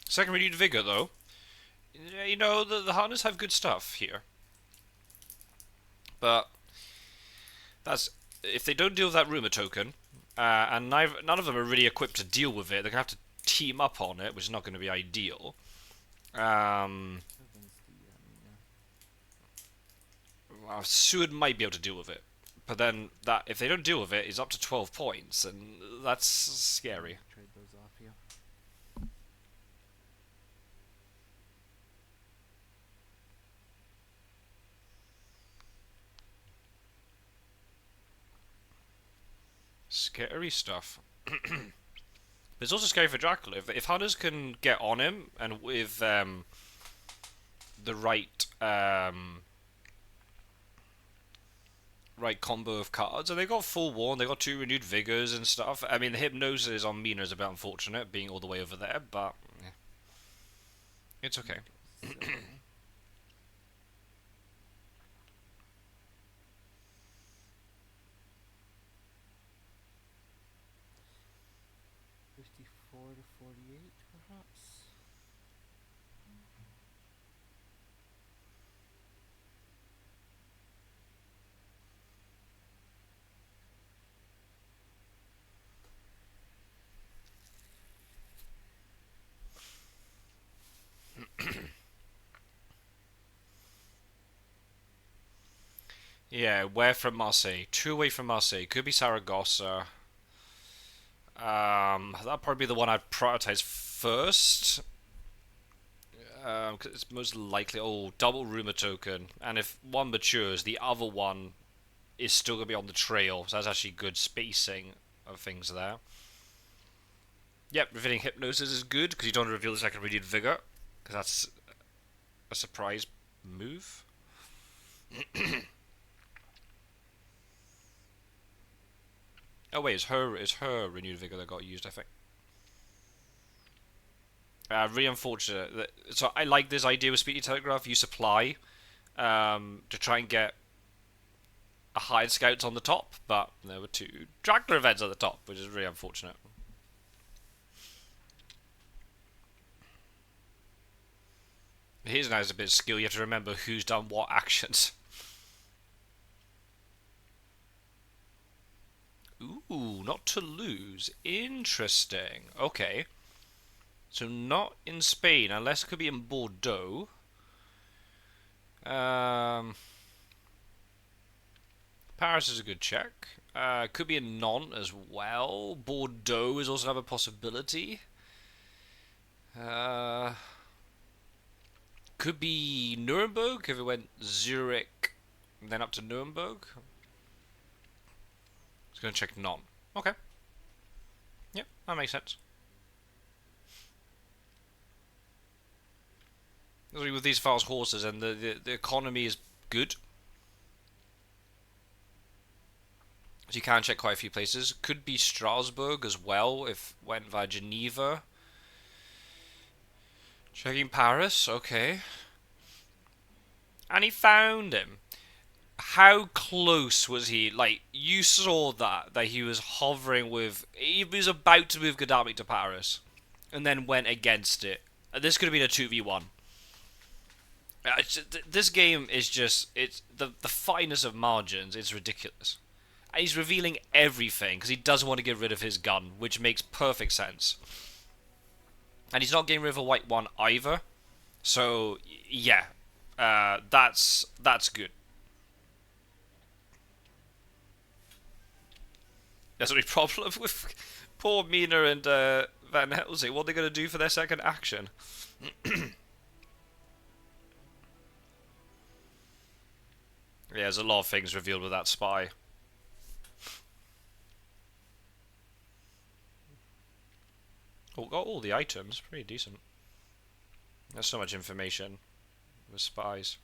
Second renewed vigor, though. You know, the Hunters have good stuff here. But that's if they don't deal with that rumor token, and none of them are really equipped to deal with it, they're going to have to team up on it, which is not going to be ideal. Seward might be able to deal with it. But then, that if they don't deal with it, it's up to 12 points, and that's scary. Trade those off you. Scary stuff. But it's also scary for Dracula. If Hunters can get on him, and with the right right combo of cards, and they got full warn, they got 2 renewed vigors and stuff. I mean, the hypnosis on Mina is a bit unfortunate, being all the way over there, but yeah. It's okay. So, 54 to 48, perhaps. Yeah, where from Marseille? 2 away from Marseille. Could be Saragossa. That'd probably be the one I'd prioritize first. Cause it's most likely. Oh, double rumor token. And if one matures, the other one is still going to be on the trail. So that's actually good spacing of things there. Yep, revealing hypnosis is good because you don't reveal the second renewed vigor. Because that's a surprise move. Oh wait, it's her renewed vigor that got used, I think. Really unfortunate. So I like this idea with Speedy Telegraph. You supply to try and get a hired scouts on the top, but there were 2 Dracula events at the top, which is really unfortunate. Here's now a bit of skill. You have to remember who's done what actions. Ooh, not to lose. Interesting. Okay. So not in Spain, unless it could be in Bordeaux. Paris is a good check. Could be in Nantes as well. Bordeaux is also another possibility. Could be Nuremberg if it went Zurich, then up to Nuremberg. Just gonna check Nantes. Okay. Yep, that makes sense. With these fast horses and the economy is good. So you can check quite a few places. Could be Strasbourg as well if went via Geneva. Checking Paris, okay. And he found him. How close was he? Like, you saw that he was hovering with... He was about to move Gaddafi to Paris. And then went against it. This could have been a 2v1. This game is just... It's the fineness of margins is ridiculous. And he's revealing everything because he doesn't want to get rid of his gun, which makes perfect sense. And he's not getting rid of a white one either. So, yeah. That's good. There's only problem with poor Mina and Van Helsing. What are they going to do for their second action? Yeah, there's a lot of things revealed with that spy. Oh, got all the items. Pretty decent. There's so much information with spies.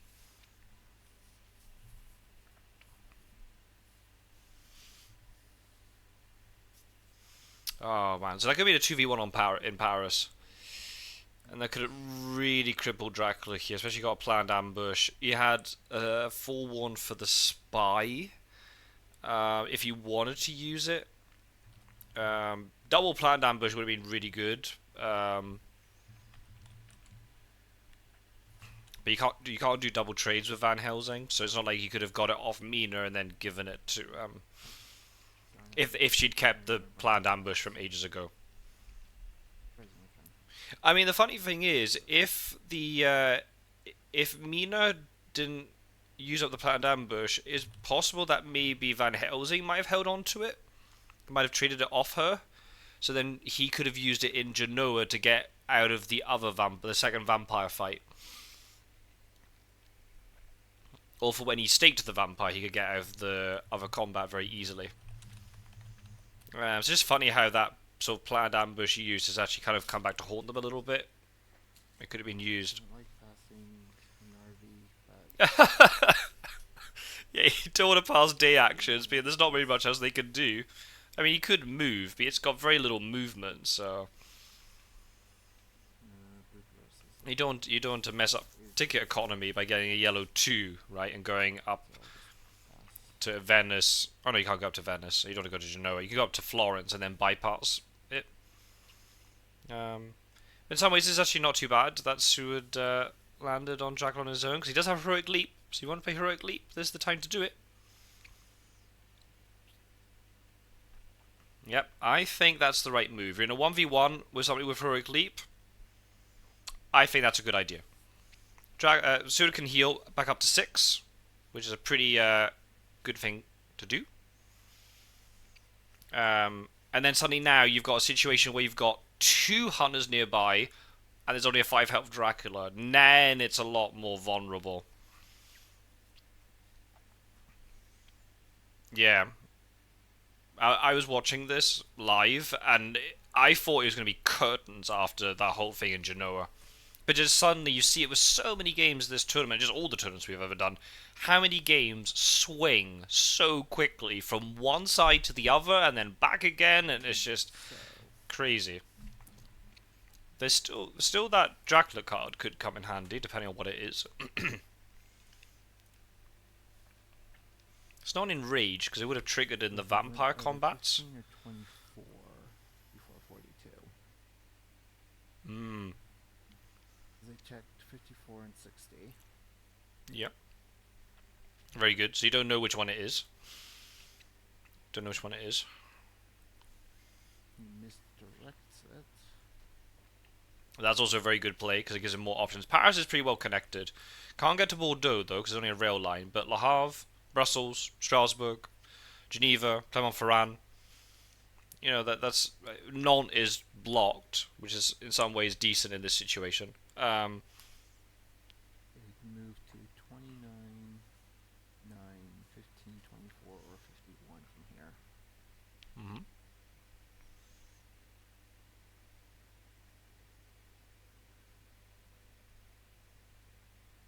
Oh man, so that could be the 2v1 in Paris. And that could have really crippled Dracula here, especially got a planned ambush. You had forewarned for the spy, if you wanted to use it. Double planned ambush would have been really good. But you can't do double trades with Van Helsing, so it's not like you could have got it off Mina and then given it to if she'd kept the planned ambush from ages ago. I mean, the funny thing is, if Mina didn't use up the planned ambush, it's possible that maybe Van Helsing might have held on to it, might have traded it off her, so then he could have used it in Genoa to get out of the second vampire fight. Or for when he staked the vampire, he could get out of the other combat very easily. It's just funny how that sort of planned ambush he used has actually kind of come back to haunt them a little bit. It could have been used. I like passing an RV, but Yeah, you don't want to pass day actions, but there's not very much else they can do. I mean, he could move, but it's got very little movement, so you don't want to mess up ticket economy by getting a yellow 2, right, and going up to Venice. Oh no, you can't go up to Venice. You don't want to go to Genoa. You can go up to Florence and then bypass it. In some ways, it's actually not too bad that Seward landed on Dracula on his own, because he does have Heroic Leap. So you want to play Heroic Leap, this is the time to do it. Yep, I think that's the right move. You're in a 1v1 with somebody with Heroic Leap. I think that's a good idea. Seward can heal back up to 6, which is a pretty good thing to do. And then suddenly now you've got a situation where you've got 2 hunters nearby, and there's only a 5 health Dracula. Then it's a lot more vulnerable. Yeah. I was watching this live, and I thought it was going to be curtains after that whole thing in Genoa. But just suddenly you see it with so many games this tournament, just all the tournaments we've ever done, how many games swing so quickly from one side to the other and then back again, and it's just crazy. There's still that Dracula card could come in handy, depending on what it is. It's not in Rage, because it would have triggered in the vampire combats. 15 or 24 before 42. Hmm. They checked 54 24 and 60. Yep. Very good. So you don't know which one it is. Don't know which one it is. Misdirects it. That's also a very good play because it gives him more options. Paris is pretty well connected. Can't get to Bordeaux though because it's only a rail line. But Le Havre, Brussels, Strasbourg, Geneva, Clermont-Ferrand. You know that's Nantes is blocked, which is in some ways decent in this situation. It moved to 29, 9, 15, 24, or 51 from here. Mm-hmm.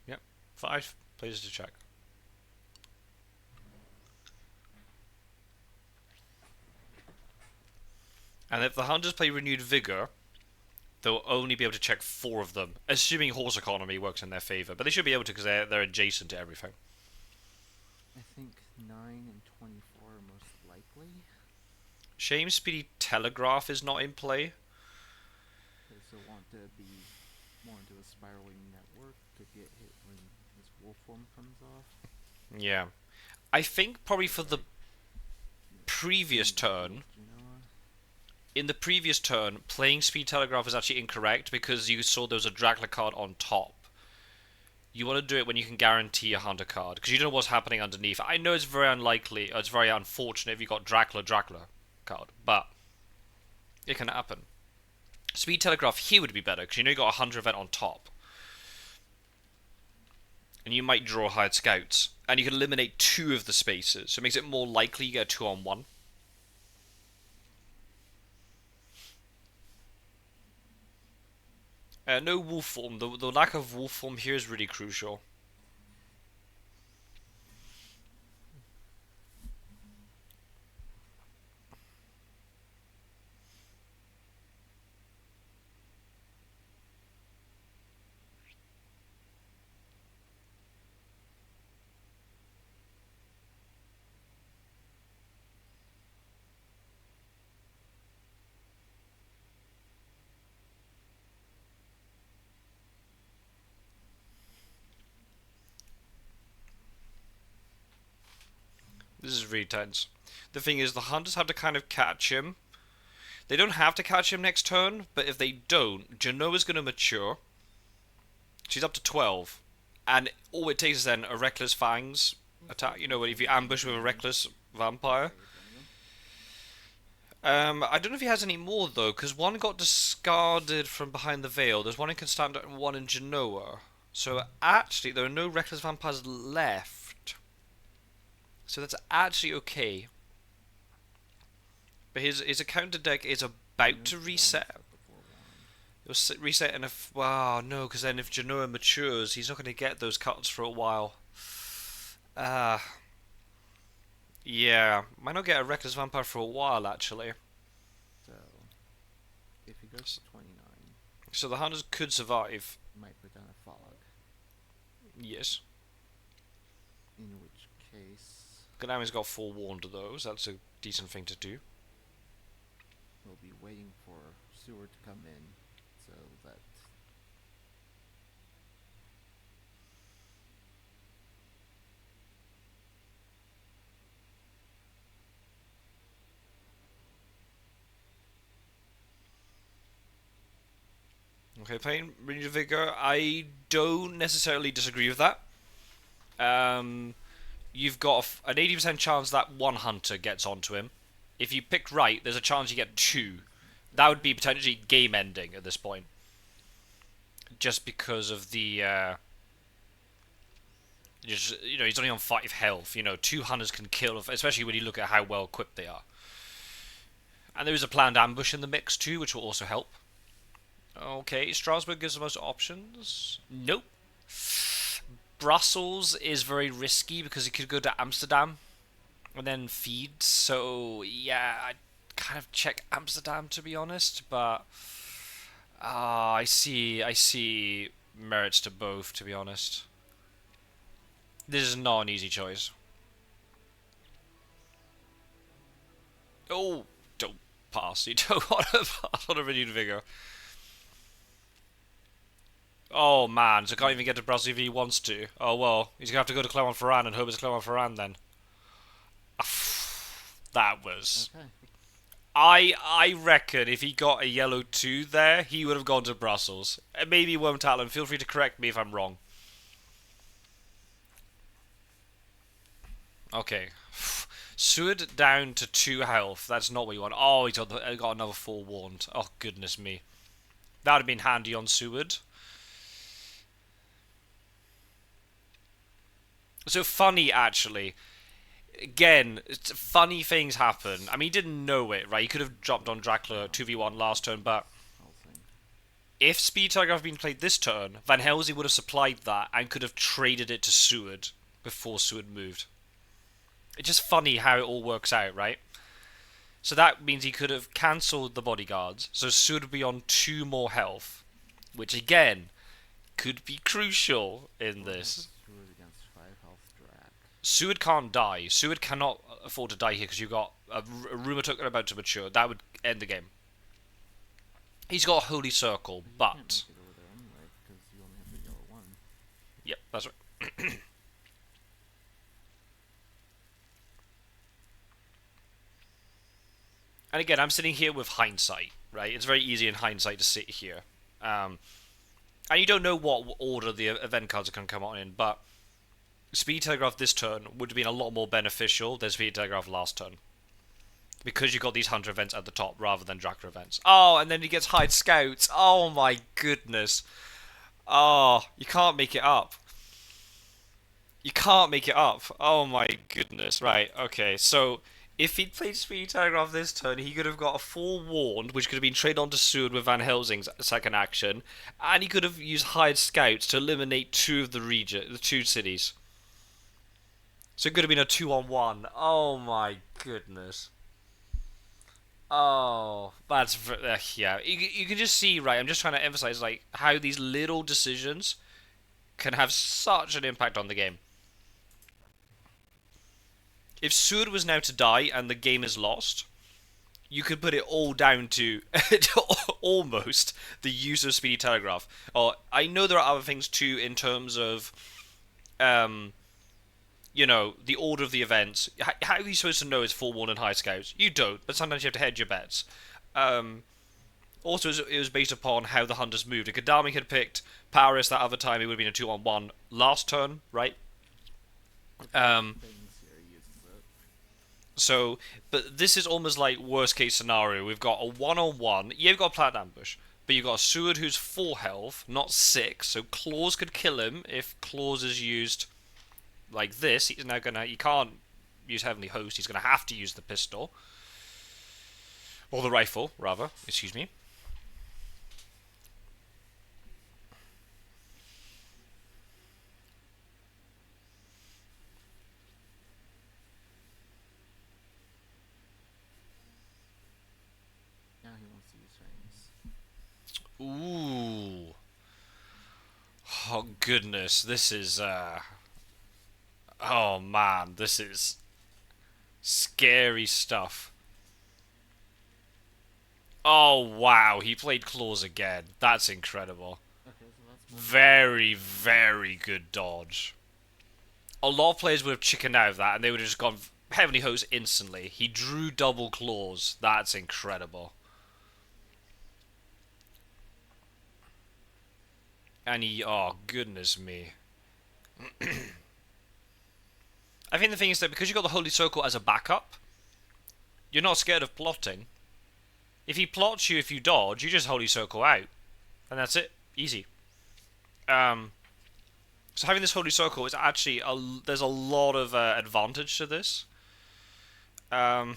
Yep, 5 places to check. And if the hunters play renewed vigor, they'll only be able to check 4 of them, assuming horse economy works in their favour. But they should be able to because they're adjacent to everything. I think 9 and 24 are most likely. Shame Speedy Telegraph is not in play. Okay, so want to be more into a spiraling network to get hit when his wolf form comes off. Yeah. I think probably for the previous turn, in the previous turn, playing Speed Telegraph is actually incorrect because you saw there was a Dracula card on top. You want to do it when you can guarantee a Hunter card because you don't know what's happening underneath. I know it's very unlikely, or it's very unfortunate if you got Dracula card, but it can happen. Speed Telegraph here would be better because you know you got a Hunter event on top. And you might draw hired scouts. And you can eliminate 2 of the spaces, so it makes it more likely you get a 2-on-1. No wolf form. The lack of wolf form here is really crucial. This is really tense. The thing is, the hunters have to kind of catch him. They don't have to catch him next turn, but if they don't, Genoa's going to mature. She's up to 12. And all it takes is then a Reckless Fangs attack. You know, if you ambush with a Reckless Vampire. I don't know if he has any more, though, because one got discarded from behind the veil. There's one in Constanta and one in Genoa. So, actually, there are no Reckless Vampires left. So that's actually okay. But his counter deck is about to reset. It'll reset in a... Wow, no, because then if Genoa matures, he's not going to get those cards for a while. Yeah, might not get a Reckless Vampire for a while, actually. So, if he goes to 29... So the Hunters could survive. Might put down a fog. Yes. In which case... Konami's got forewarned of those, that's a decent thing to do. We'll be waiting for Sewer to come in, so that... Okay, Pain, Renewed Vigor, I don't necessarily disagree with that. You've got an 80% chance that one Hunter gets onto him. If you pick right, there's a chance you get 2. That would be potentially game ending at this point. Just because of the... he's only on 5 health. 2 Hunters can kill, especially when you look at how well equipped they are. And there is a planned ambush in the mix too, which will also help. Okay, Strasbourg gives the most options. Nope. Brussels is very risky because he could go to Amsterdam and then feed. So yeah, I'd kind of check Amsterdam to be honest, but I see merits to both to be honest. This is not an easy choice. Oh, don't pass. You don't want to pass on a renewed vigor. Oh man, so can't even get to Brussels if he wants to. Oh well, he's gonna have to go to Clermont-Ferrand and hope it's Clermont-Ferrand then. That was. Okay. I reckon if he got a yellow 2 there, he would have gone to Brussels. Maybe Wyrmtalon, feel free to correct me if I'm wrong. Okay. Seward down to 2 health. That's not what you want. Oh, he's got another forewarned. Oh, goodness me. That would have been handy on Seward. So funny, actually. Again, funny things happen. I mean, he didn't know it, right? He could have dropped on Dracula 2v1 last turn, but if Speed Telegraph had been played this turn, Van Helsing would have supplied that and could have traded it to Seward before Seward moved. It's just funny how it all works out, right? So that means he could have cancelled the bodyguards, so Seward would be on 2 more health, which again could be crucial in this. Seward against 5 health Drac. Seward can't die. Seward cannot afford to die here because you've got a Rumour Token about to mature. That would end the game. He's got a Holy Circle, You but... can't make it over there anyway, because you only have the yellow 1. Yep, that's right. And again, I'm sitting here with hindsight, right? It's very easy in hindsight to sit here. And you don't know what order the event cards are going to come on in, but Speed Telegraph this turn would have been a lot more beneficial than Speed Telegraph last turn. Because you've got these Hunter events at the top rather than Dracula events. Oh, and then he gets Hide Scouts. Oh my goodness. Oh, you can't make it up. You can't make it up. Oh my goodness. Right, okay. So, if he'd played Speed Telegraph this turn, he could have got a forewarned, which could have been traded onto Seward with Van Helsing's second action, and he could have used Hired Scouts to eliminate 2 of the 2 cities. So it could have been a 2-on-1. Oh my goodness. Oh, that's yeah. You can just see, right? I'm just trying to emphasize like how these little decisions can have such an impact on the game. If Seward was now to die and the game is lost, you could put it all down to almost the use of Speedy Telegraph. Or I know there are other things too in terms of, you know, the order of the events. How are you supposed to know it's forewarned and high scouts? You don't, but sometimes you have to hedge your bets. Also, it was based upon how the hunters moved. If Kadami had picked Paris that other time, it would have been a 2-on-1 last turn, right? So, but this is almost like worst case scenario. We've got a 1-on-1. Yeah, you've got a Plant Ambush, but you've got a Seward who's 4 health, not 6. So Claws could kill him if Claws is used like this. He's now gonna. He can't use Heavenly Host. He's gonna have to use the pistol or the rifle, rather. Excuse me. Now he wants to use Fangs. Ooh. Oh goodness, this is oh man, this is scary stuff. Oh wow, he played Claws again. That's incredible. Okay, so that's Very, very good dodge. A lot of players would have chickened out of that and they would have just gone Heavenly Host instantly. He drew double Claws. That's incredible. And he, oh goodness me. I think the thing is that because you got the Holy Circle as a backup, you're not scared of plotting. If he plots you if you dodge, you just Holy Circle out. And that's it. Easy. So having this Holy Circle is actually, there's a lot of advantage to this. There's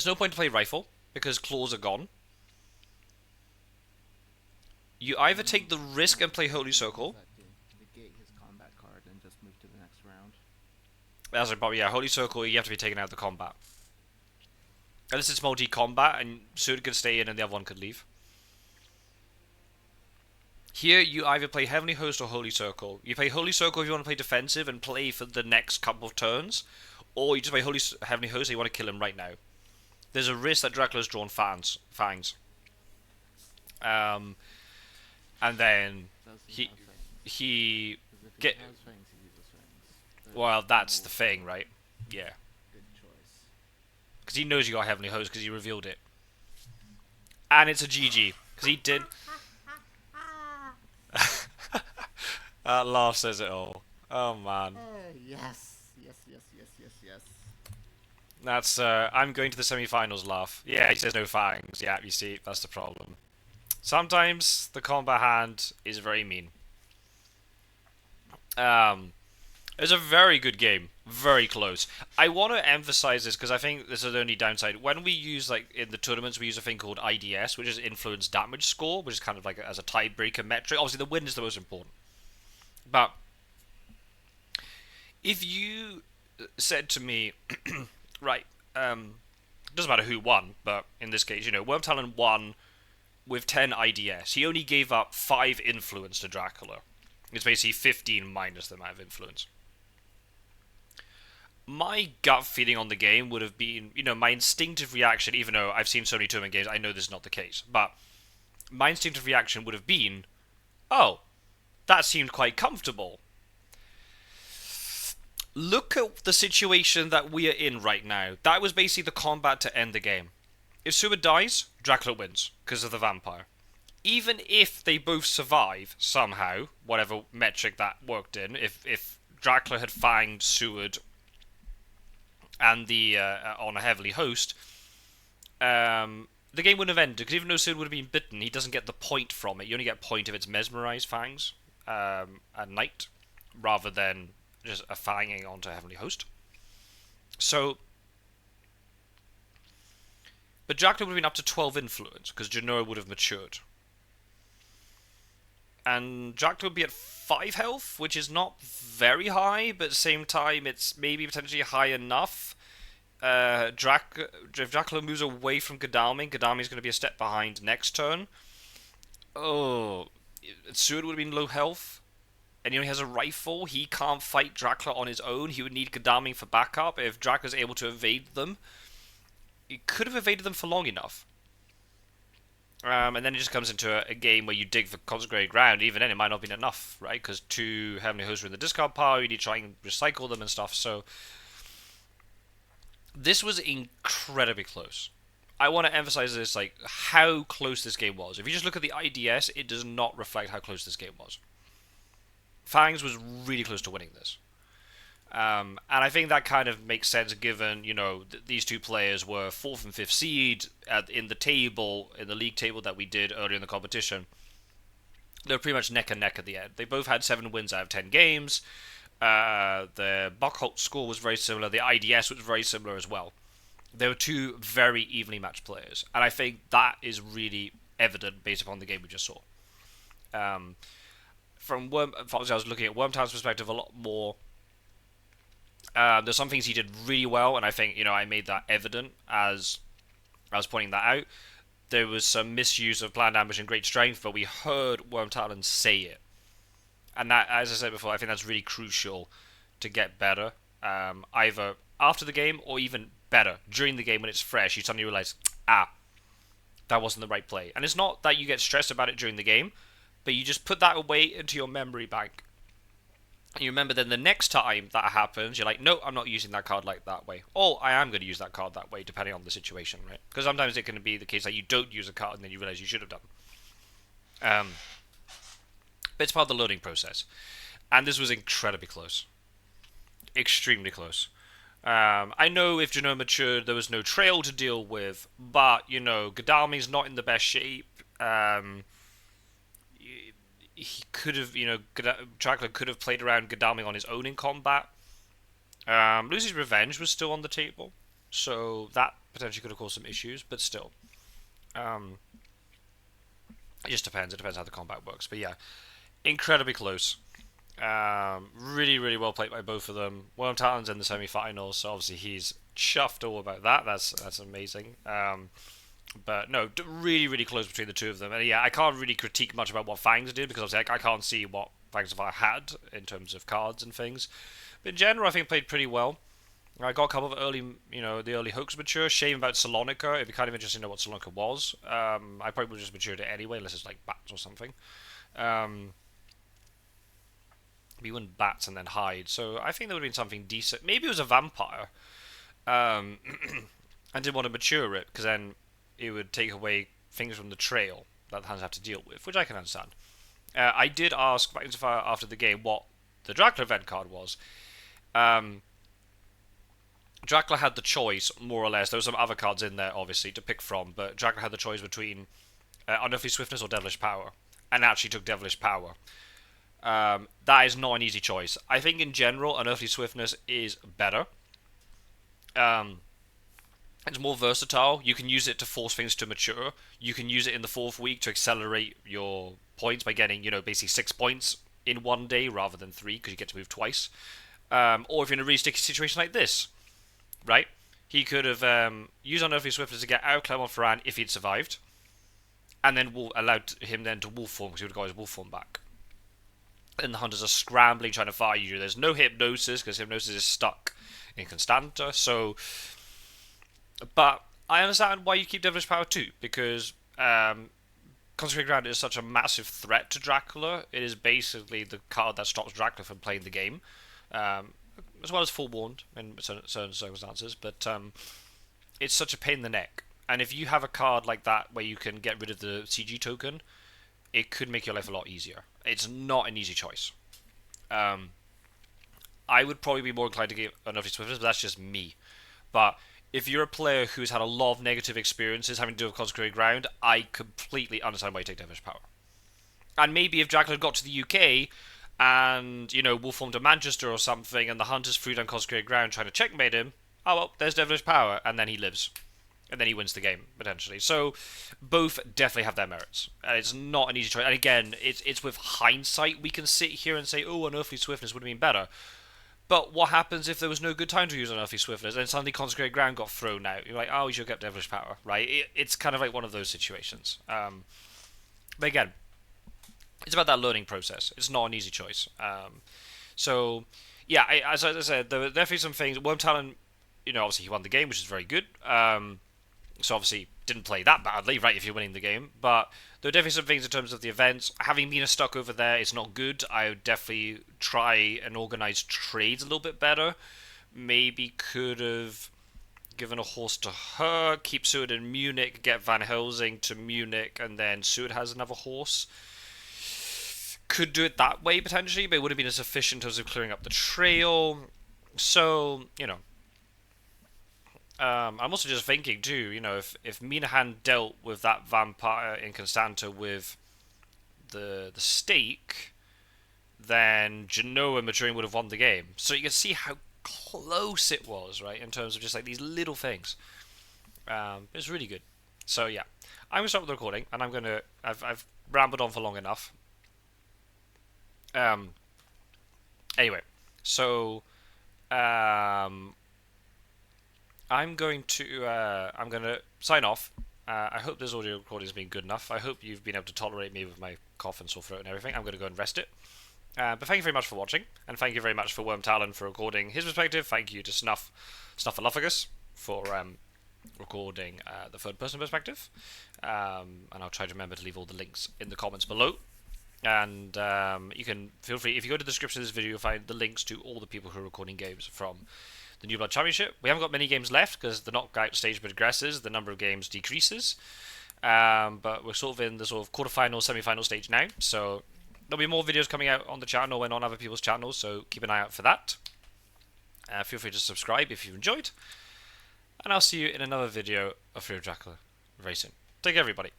no point to play Rifle, because Claws are gone. You either take the risk and play Holy Circle. Negate his combat card and just move to the next round. That's right, but yeah, Holy Circle, you have to be taken out of the combat. Unless it's multi-combat, and Seward could stay in and the other one could leave. Here, you either play Heavenly Host or Holy Circle. You play Holy Circle if you want to play defensive and play for the next couple of turns, or you just play Heavenly Host if you want to kill him right now. There's a risk that Dracula's drawn Fangs. and then Does he he have fangs? he Because if he get has fangs, he uses fangs. There's well, that's no the thing, right? Yeah, good choice. because he knows you got Heavenly Host because he revealed it, and it's a GG because he did. That laugh says it all. Oh man, Yes, yes, yes, yes, yes, yes. that's I'm going to the semi-finals laugh. Yeah, he says no fangs. Yeah, you see, that's the problem. Sometimes the combat hand is very mean. Um, It's a very good game. Very close. I want to emphasize this because I think this is the only downside. When we use, like, in the tournaments, we use a thing called IDS, which is Influence Damage Score, which is kind of like as a tiebreaker metric. Obviously, the win is the most important. But if you said to me, right, doesn't matter who won, but in this case, Wyrmtalon won with 10 IDS. He only gave up 5 influence to Dracula. It's basically 15 minus the amount of influence. My gut feeling on the game would have been, my instinctive reaction, even though I've seen so many tournament games, I know this is not the case, but my instinctive reaction would have been, oh, that seemed quite comfortable. Look at the situation that we are in right now. That was basically the combat to end the game. If Suba dies, Dracula wins, because of the vampire. Even if they both survive, somehow, whatever metric that worked in, if Dracula had fanged Seward and the on a heavily host, the game wouldn't have ended because even though Sid would have been bitten, he doesn't get the point from it. You only get a point if it's mesmerized fangs at night, rather than just a fanging onto a heavenly host. So, but Dracula would have been up to 12 influence because Genoa would have matured, and Dracula would be at 5 health, which is not very high, but at the same time, it's maybe potentially high enough. If Dracula moves away from Godalming, Godalming's going to be a step behind next turn. Oh, Seward would have been low health, and he only has a rifle. He can't fight Dracula on his own. He would need Godalming for backup. If Dracula's able to evade them, he could have evaded them for long enough. And then it just comes into a game where you dig for consecrated ground. Even then, it might not have been enough, right? Because 2 Heavenly Hosts are in the discard pile. You need to try and recycle them and stuff. So this was incredibly close. I want to emphasize this, like, how close this game was. If you just look at the IDS, it does not reflect how close this game was. Fangs was really close to winning this. And I think that kind of makes sense given, these two players were 4th and 5th seed in the table, in the league table that we did earlier in the competition. They were pretty much neck and neck at the end. They both had 7 wins out of 10 games. The Buckholt score was very similar. The IDS was very similar as well. They were 2 very evenly matched players. And I think that is really evident based upon the game we just saw. Obviously I was looking at Wyrmtalon's perspective a lot more. There's some things he did really well, and I think, I made that evident as I was pointing that out. There was some misuse of planned ambush and great strength, but we heard Wyrmtalon say it. And that, as I said before, I think that's really crucial to get better. Either after the game or even better during the game when it's fresh. You suddenly realize, that wasn't the right play. And it's not that you get stressed about it during the game, but you just put that away into your memory bank. And you remember then the next time that happens, you're like, no, I'm not using that card like that way. Or I am going to use that card that way, depending on the situation, right? Because sometimes it can be the case that you don't use a card and then you realize you should have done. But it's part of the loading process. And this was incredibly close. Extremely close. I know if Genoa matured, there was no trail to deal with, but, Godalming's not in the best shape. He could have, Dracula could have played around Godalming on his own in combat. Lucy's Revenge was still on the table, so that potentially could have caused some issues, but still. It just depends. It depends how the combat works. But yeah, incredibly close. Really, really well played by both of them. Wyrmtalon's in the semi-finals, so obviously he's chuffed all about that. That's amazing. But no, really, really close between the two of them. And yeah, I can't really critique much about what Fangs did because obviously I can't see what Fangs of Fire had in terms of cards and things. But in general, I think played pretty well. I got a couple of early, the early hooks mature. Shame about Salonica. It'd be kind of interesting to know what Salonica was. I probably would just matured it anyway, unless it's like bats or something. But he wouldn't bat and then hide. So I think there would have been something decent. Maybe it was a vampire. Um, and didn't want to mature it because then it would take away things from the trail that the Huns have to deal with, which I can understand. I did ask Fangs of Fire after the game what the Dracula event card was. Um, Dracula had the choice, more or less. There were some other cards in there, obviously, to pick from, but Dracula had the choice between Unearthly Swiftness or Devilish Power, and actually took Devilish Power. That is not an easy choice. I think in general, Unearthly Swiftness is better. It's more versatile. You can use it to force things to mature. You can use it in the 4th week to accelerate your points by getting, basically 6 points in one day rather than 3 because you get to move twice. Or if you're in a really sticky situation like this, right? He could have used Unearthly Swiftness to get out of Clermont-Ferrand if he'd survived, and then allowed him then to wolf form because he would have got his wolf form back. And the hunters are scrambling trying to fight you. There's no hypnosis because hypnosis is stuck in Constanta. So, but I understand why you keep Devilish Power too, because Consecrated Ground is such a massive threat to Dracula. It is basically the card that stops Dracula from playing the game, as well as Forewarned in certain circumstances. But it's such a pain in the neck. And if you have a card like that where you can get rid of the CG token, it could make your life a lot easier. It's not an easy choice. I would probably be more inclined to give Unearthly Swiftness, but that's just me. But if you're a player who's had a lot of negative experiences having to do with Consecrated Ground, I completely understand why you take Devilish Power. And maybe if Dracula got to the UK and, Wolf formed to Manchester or something, and the Hunters threw down Consecrated Ground trying to checkmate him, oh well, there's Devilish Power, and then he lives. And then he wins the game, potentially. So, both definitely have their merits. It's not an easy choice. And again, it's with hindsight we can sit here and say, oh, Unearthly Swiftness would have been better. But what happens if there was no good time to use Unearthly Swiftness and suddenly Consecrated Ground got thrown out? You're like, oh, we should get Devilish Power, right? It's kind of like one of those situations. But again, it's about that learning process. It's not an easy choice. So, yeah, as I said, there were definitely some things. Wyrmtalon, obviously he won the game, which is very good. So obviously didn't play that badly, right, if you're winning the game. But there are definitely some things in terms of the events. Having been stuck over there, it's not good. I would definitely try and organise trades a little bit better. Maybe could have given a horse to her, keep Seward in Munich, get Van Helsing to Munich, and then Seward has another horse. Could do it that way, potentially, but it would have been insufficient in terms of clearing up the trail. So, I'm also just thinking too, if Minahan dealt with that vampire in Constanta with the stake, then Genoa maturing would have won the game. So you can see how close it was, right, in terms of just like these little things. It's really good. So yeah, I'm gonna start with the recording, and I've rambled on for long enough. Anyway, so I'm going to sign off. I hope this audio recording has been good enough. I hope you've been able to tolerate me with my cough and sore throat and everything. I'm going to go and rest it. But thank you very much for watching, and thank you very much for Wyrmtalon for recording his perspective. Thank you to Snuffleupagus for recording the third-person perspective. And I'll try to remember to leave all the links in the comments below. And you can feel free, if you go to the description of this video, you'll find the links to all the people who are recording games from the New Blood Championship. We haven't got many games left because the knockout stage progresses, the number of games decreases. But we're sort of in the sort of quarterfinal, semi-final stage now. So there'll be more videos coming out on the channel and on other people's channels, so keep an eye out for that. Feel free to subscribe if you've enjoyed. And I'll see you in another video of Fury of Dracula very soon. Take care, everybody.